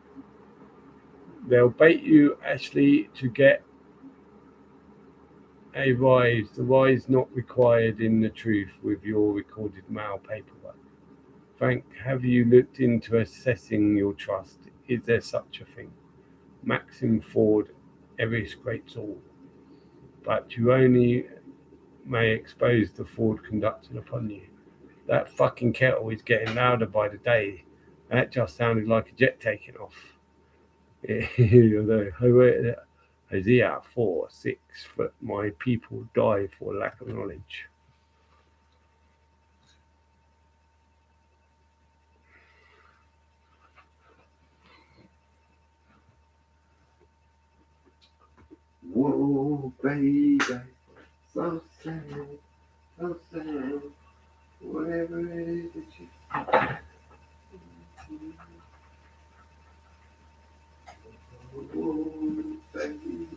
They'll bait you, Ashley, to get a rise. The rise not required in the truth with your recorded mail paperwork. Frank, have you looked into assessing your trust? Is there such a thing? Maxim Ford, every scrapes all. But you only may expose the fraud conducted upon you. That fucking kettle is getting louder by the day. That just sounded like a jet taking off. Hosea 4:6. But my people die for lack of knowledge. Whoa, baby, so sad, so sad. Whatever it is that you. Whoa, baby.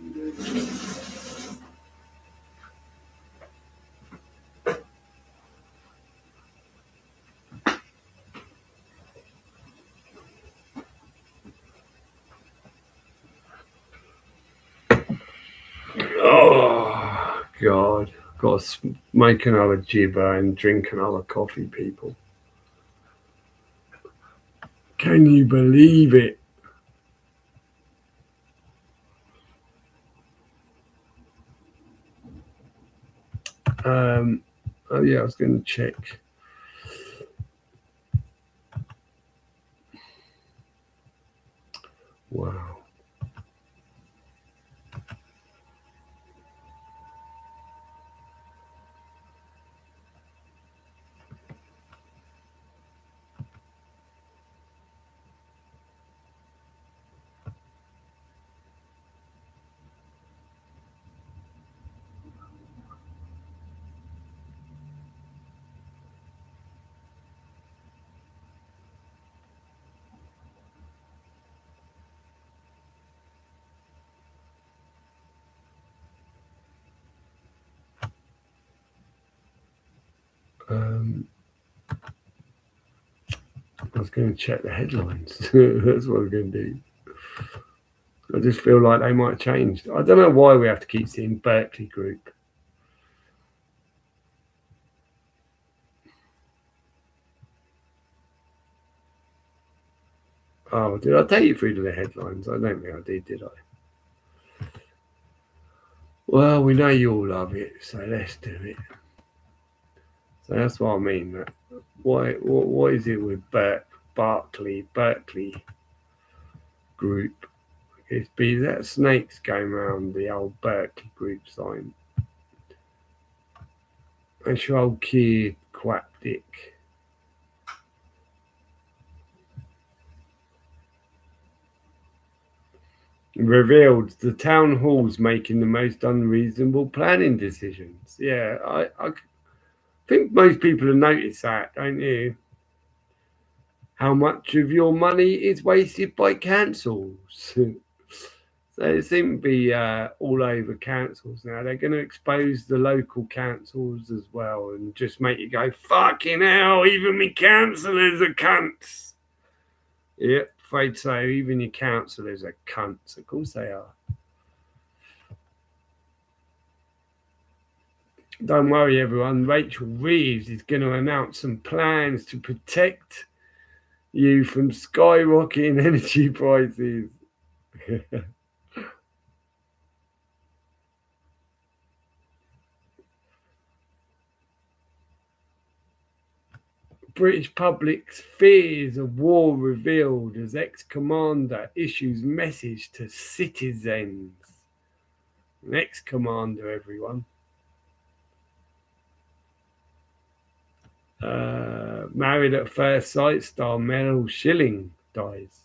Oh, God. Got to make another gibber and drink another coffee, people. Can you believe it? Oh yeah, I was going to check. Wow. I was going to check the headlines. That's what I'm going to do. I just feel like they might have changed. I don't know why we have to keep seeing Berkeley Group. Oh, did I take you through to the headlines? I don't think I did I? Well, we know you all love it, so let's do it. So that's what I mean. That what is it with Berkeley Group? It's be that snakes going around the old Berkeley Group sign. That's your old kid quack dick. Revealed the town hall's making the most unreasonable planning decisions. Yeah, I think most people have noticed that, don't you? How much of your money is wasted by councils? So they seem to be all over councils now. They're going to expose the local councils as well and just make you go, fucking hell, even me councillors are cunts. Yep, afraid so. Even your councillors are cunts. Of course they are. Don't worry, everyone. Rachel Reeves is going to announce some plans to protect you from skyrocketing energy prices. British public's fears of war revealed as ex-commander issues message to citizens. An ex-commander, everyone. Married at First Sight star Meryl Schilling dies.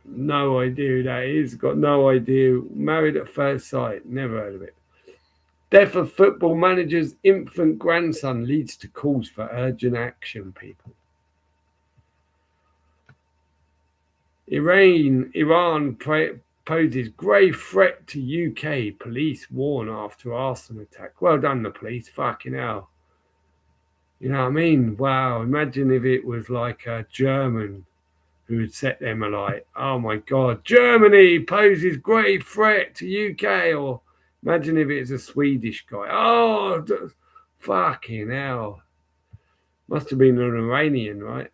No idea who that is. Got no idea. Married at First Sight. Never heard of it. Death of football manager's infant grandson leads to calls for urgent action, people. Iran poses grave threat to UK. Police warn after arson attack. Well done, the police. Fucking hell. You know what I mean? Wow. Imagine if it was like a German who had set them alight. Oh my God. Germany poses grave threat to UK. Or imagine if it's a Swedish guy. Oh, fucking hell. Must have been an Iranian, right?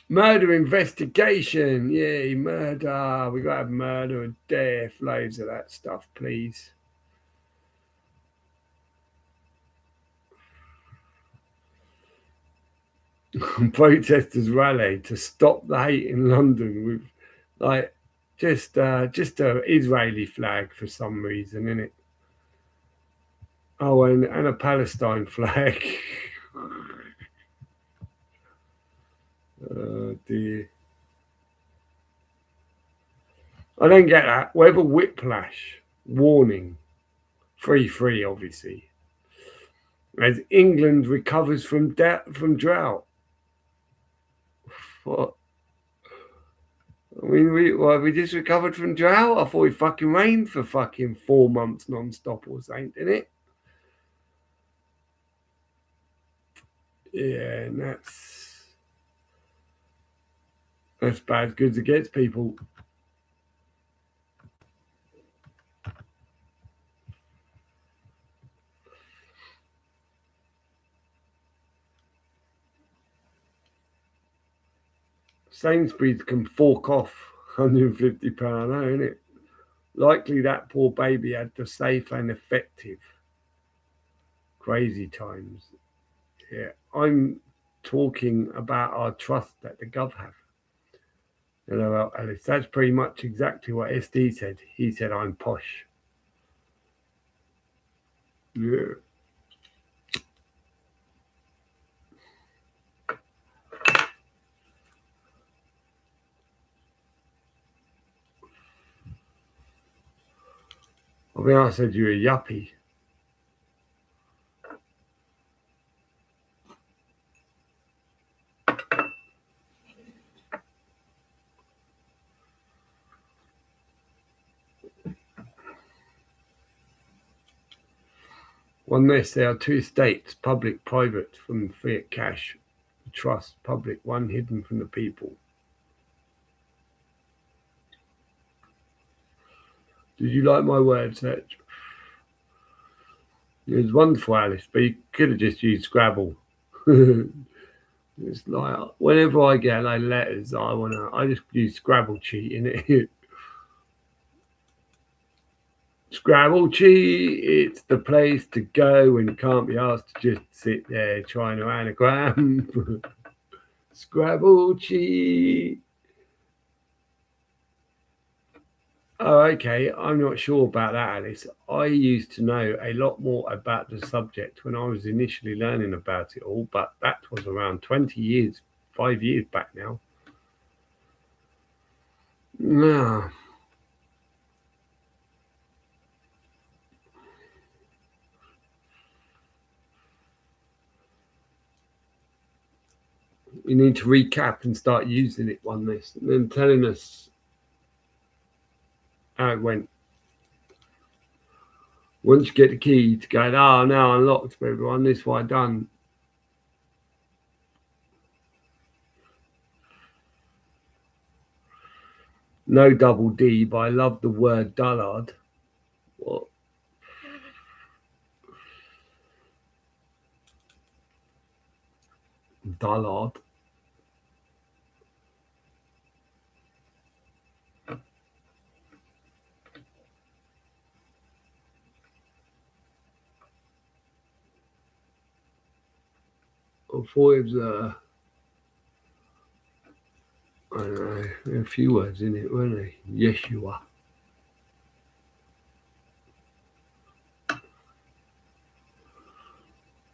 Murder investigation. Yay, murder. We got to have murder and death. Loads of that stuff, please. Protesters rally to stop the hate in London with like just a Israeli flag for some reason, isn't it? Oh, and a Palestine flag. Oh dear. I don't get that. Whatever whiplash warning. 3-3, obviously. As England recovers from drought. What? I mean, we just recovered from drought. I thought it fucking rained for fucking 4 months non-stop or something, didn't it? Yeah, and that's bad goods against people. Sainsbury's can fork off £150, isn't it? Likely that poor baby had the safe and effective. Crazy times. Yeah, I'm talking about our trust that the Gov have. Well, Alice, that's pretty much exactly what SD said. He said, I'm posh. Yeah. I mean, I said you're a yuppie. On this, there are two states, public, private, from fiat cash, the trust, public, one hidden from the people. Did you like my word search? It was wonderful, Alice, but you could have just used Scrabble. It's like whenever I get like letters, I just use Scrabble cheat in it. Scrabble cheat, it's the place to go when you can't be asked to just sit there trying to anagram. Scrabble cheat. Oh, okay. I'm not sure about that, Alice. I used to know a lot more about the subject when I was initially learning about it all, but that was around 20 years, 5 years back now. No. You need to recap and start using it one this and then telling us how it went. Once you get the key to go, oh, now unlocked for everyone, this is what I've done. No double D, but I love the word dullard. What? Dullard. I thought it was I don't know, a few words in it, weren't they? Yeshua.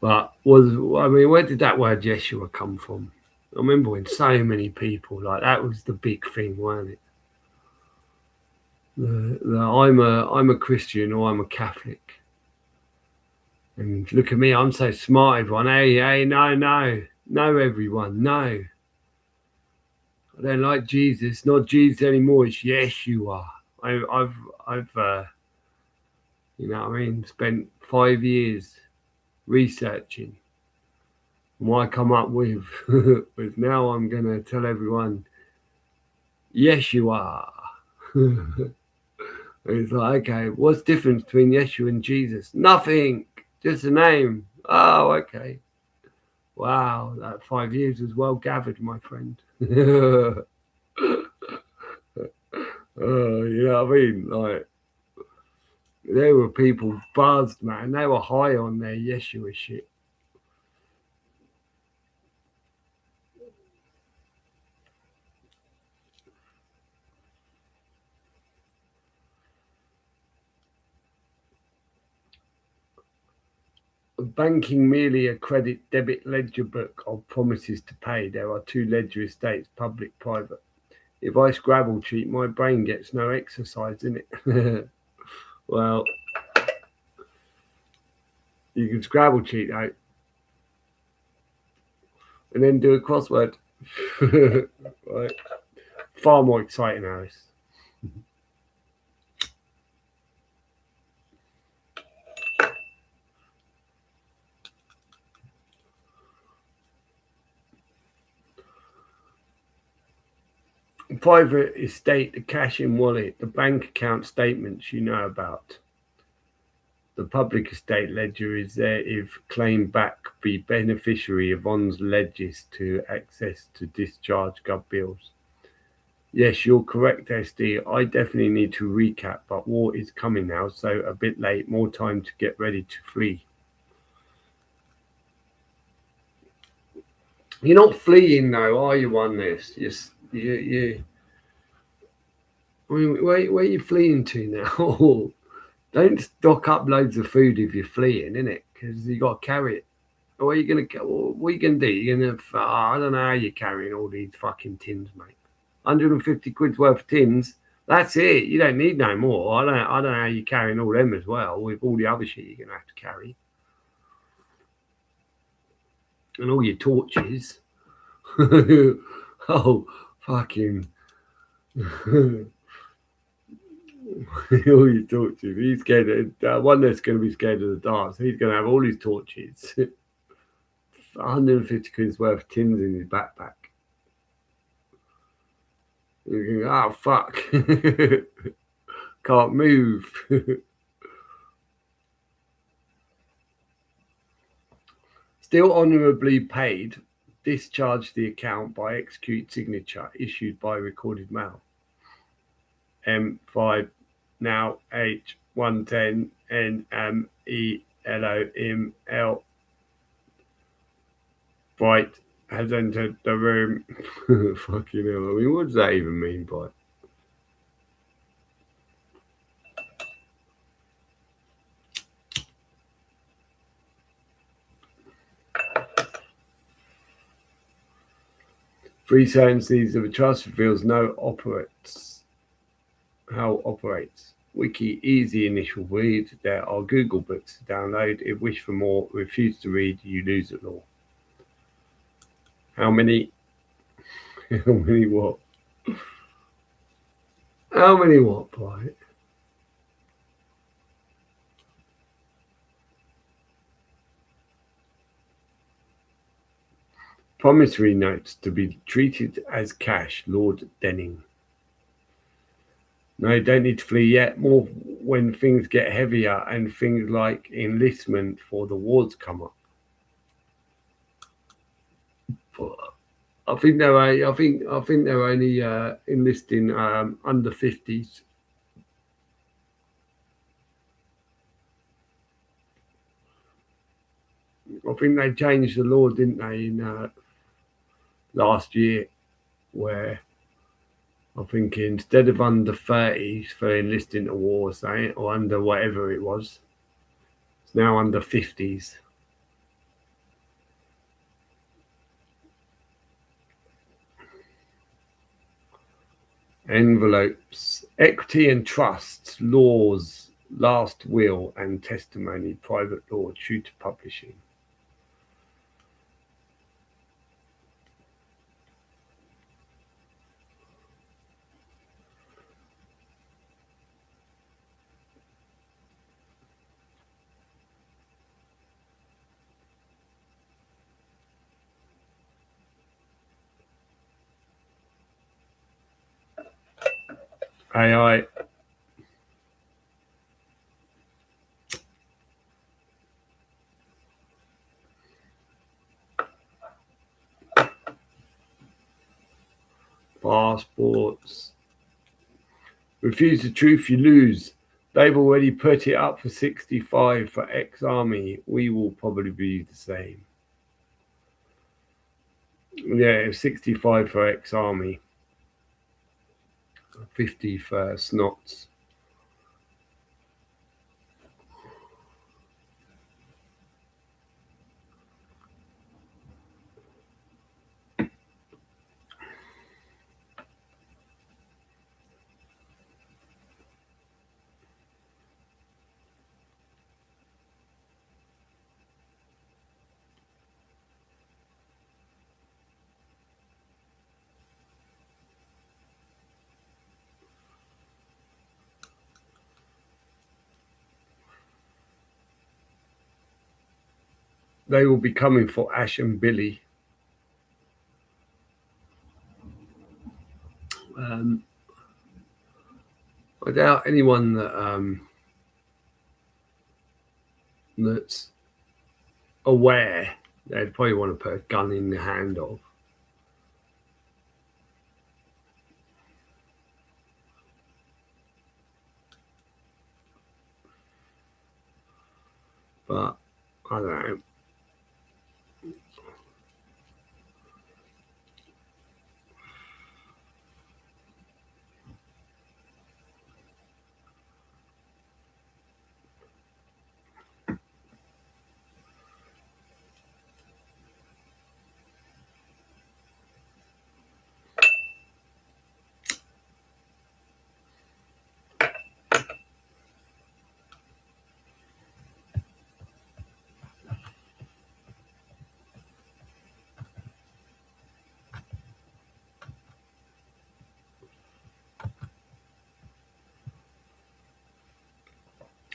But where did that word Yeshua come from? I remember when so many people like that was the big thing, wasn't it? I'm a Christian or I'm a Catholic, and look at me, I'm so smart. Everyone, hey, no, everyone, no. I don't like Jesus, not Jesus anymore. It's Yeshua. I've you know what I mean, spent 5 years researching. And what I come up with was now I'm gonna tell everyone Yeshua. It's like, okay, what's the difference between Yeshua and Jesus? Nothing, just a name. Oh, okay. Wow, that 5 years was well gathered, my friend. You know what I mean? Like, there were people buzzed, man. They were high on their Yeshua shit. Banking merely a credit debit ledger book of promises to pay. There are two ledger estates, public, private. If I Scrabble cheat, my brain gets no exercise in it. Well, you can Scrabble cheat out and then do a crossword. Right. Far more exciting, Alice. Private estate, the cash in wallet, the bank account statements you know about. The public estate ledger is there if claim back be beneficiary of one's ledges to access to discharge gov bills. Yes, you're correct, SD. I definitely need to recap, but war is coming now, so a bit late. More time to get ready to flee. You're not fleeing though, are you? On this, you. I mean, where are you fleeing to now? Don't stock up loads of food if you're fleeing, innit? Because you got to carry it. What are you gonna? What are you gonna do? You're gonna? I don't know how you're carrying all these fucking tins, mate. 150 quid's worth of tins. That's it. You don't need no more. I don't know how you're carrying all them as well with all the other shit you're gonna have to carry and all your torches. Oh, fucking. All your torches. He's scared of one that's going to be scared of the dark. So he's going to have all his torches. 150 quid's worth of tins in his backpack. You go, oh, fuck. Can't move. Still honourably paid. Discharge the account by execute signature issued by recorded mail. M5 now H110 NMELOML. Bright has entered the room. Fucking hell. I mean, what does that even mean, Bright? Free sentences of a trust reveals how operates. Wiki easy initial read. There are Google books to download. If wish for more, refuse to read, you lose at law. How many? How many what? How many what, Bright? Promissory notes to be treated as cash, Lord Denning. No, you don't need to flee yet. More when things get heavier and things like enlistment for the wars come up. I think they're only enlisting under 50s. I think they changed the law, didn't they, in last year, where I think instead of under 30s for enlisting to war, say, or under whatever it was, it's now under 50s. Envelopes, equity and trusts, laws, last will and testimony, private law, Shooter Publishing. AI. Passports. Refuse the truth, you lose. They've already put it up for 65 for ex-army. We will probably be the same. Yeah, 65 for ex-army. 50 for snots. They will be coming for Ash and Billy. I doubt anyone that's aware, they'd probably want to put a gun in the hand of. But I don't know.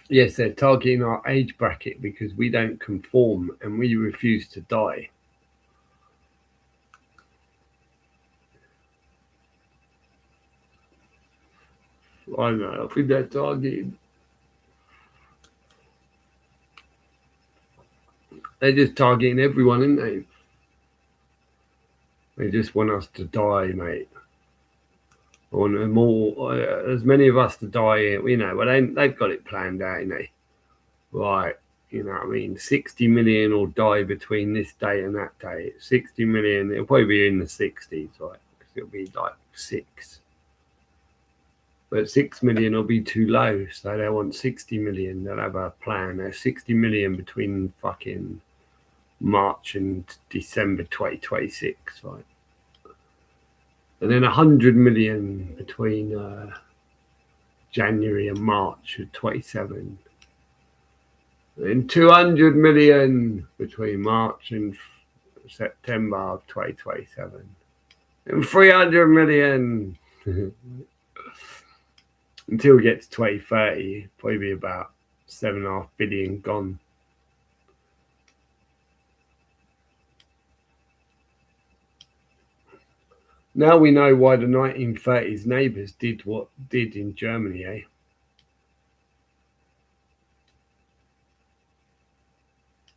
Yes, they're targeting our age bracket because we don't conform and we refuse to die. I don't know. I think they're targeting. They're just targeting everyone, aren't they? They just want us to die, mate. Or more, as many of us to die. You know, well, they've got it planned out, you know. Right, you know what I mean? 60 million will die between this day and that day. 60 million, it'll probably be in the 60s, right? Because it'll be like 6. But 6 million will be too low, so they want 60 million. They'll have a plan. There's 60 million between fucking March and December 2026, right? And then 100 million between January and March of 27. And 200 million between March and September of 2027. And 300 million until we get to 2030, probably be about 7.5 billion gone. Now we know why the 1930s neighbours did what did in Germany, eh?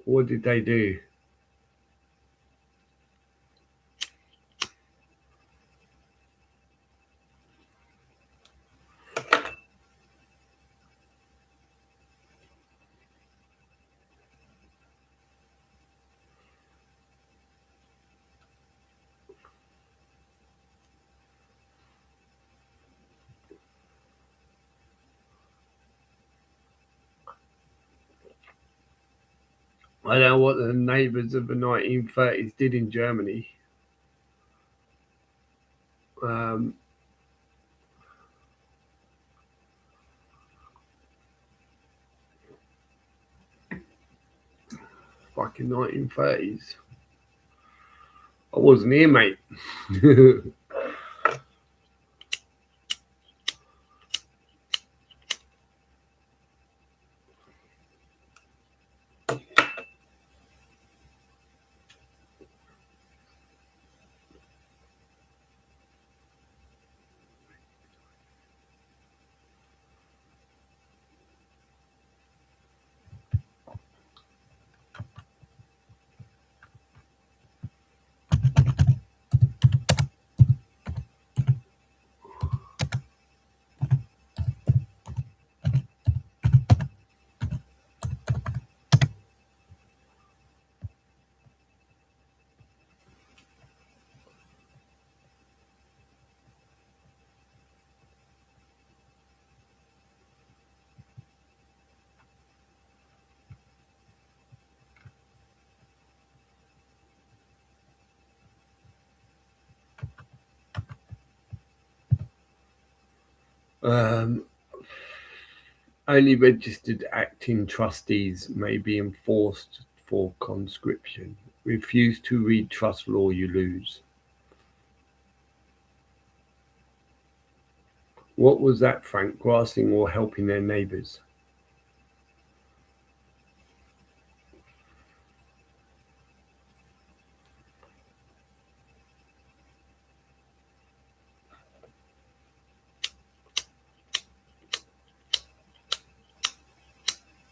What did they do? I don't know what the neighbours of the 1930s did in Germany. Fucking 1930s. I wasn't here, mate. Only registered acting trustees may be enforced for conscription. Refuse to read trust law, you lose. What was that, Frank? Grassing or helping their neighbours?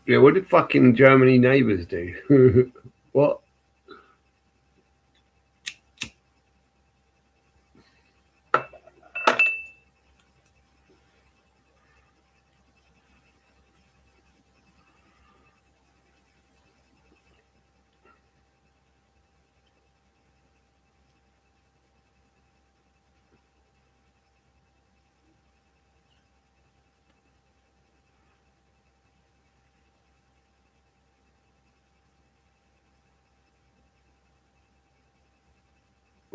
Yeah, what did fucking Germany neighbours do? What?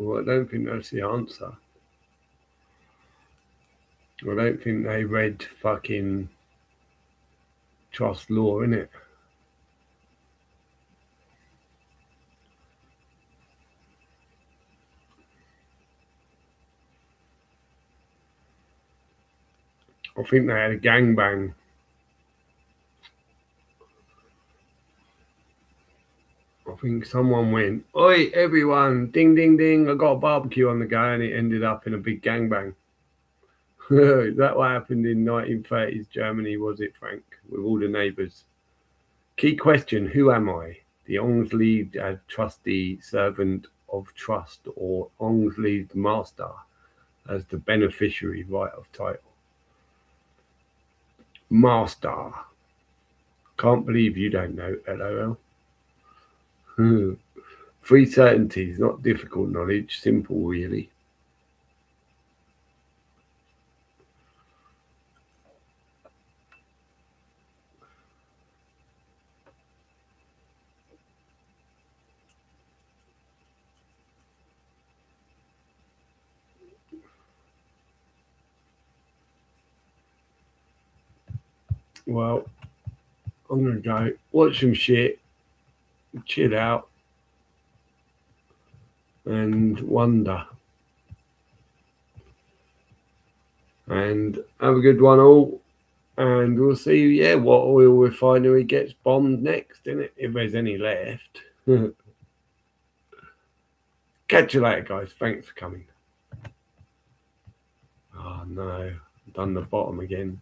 Well, I don't think that's the answer. I don't think they read fucking trust law, innit? I think they had a gangbang. I think someone went, "Oi, everyone, ding, ding, ding, I got a barbecue on the go," and it ended up in a big gangbang. Is that what happened in 1930s Germany, was it, Frank? With all the neighbours? Key question, who am I? The Ongslead trustee, servant of trust, or Ongslead master as the beneficiary right of title? Master. Can't believe you don't know, LOL. Three certainties, not difficult knowledge, simple really. Well, I'm gonna go watch some shit, chill out, and wonder. And have a good one all. And we'll see, yeah, what oil refinery gets bombed next, innit? If there's any left. Catch you later, guys. Thanks for coming. Oh no, done the bottom again.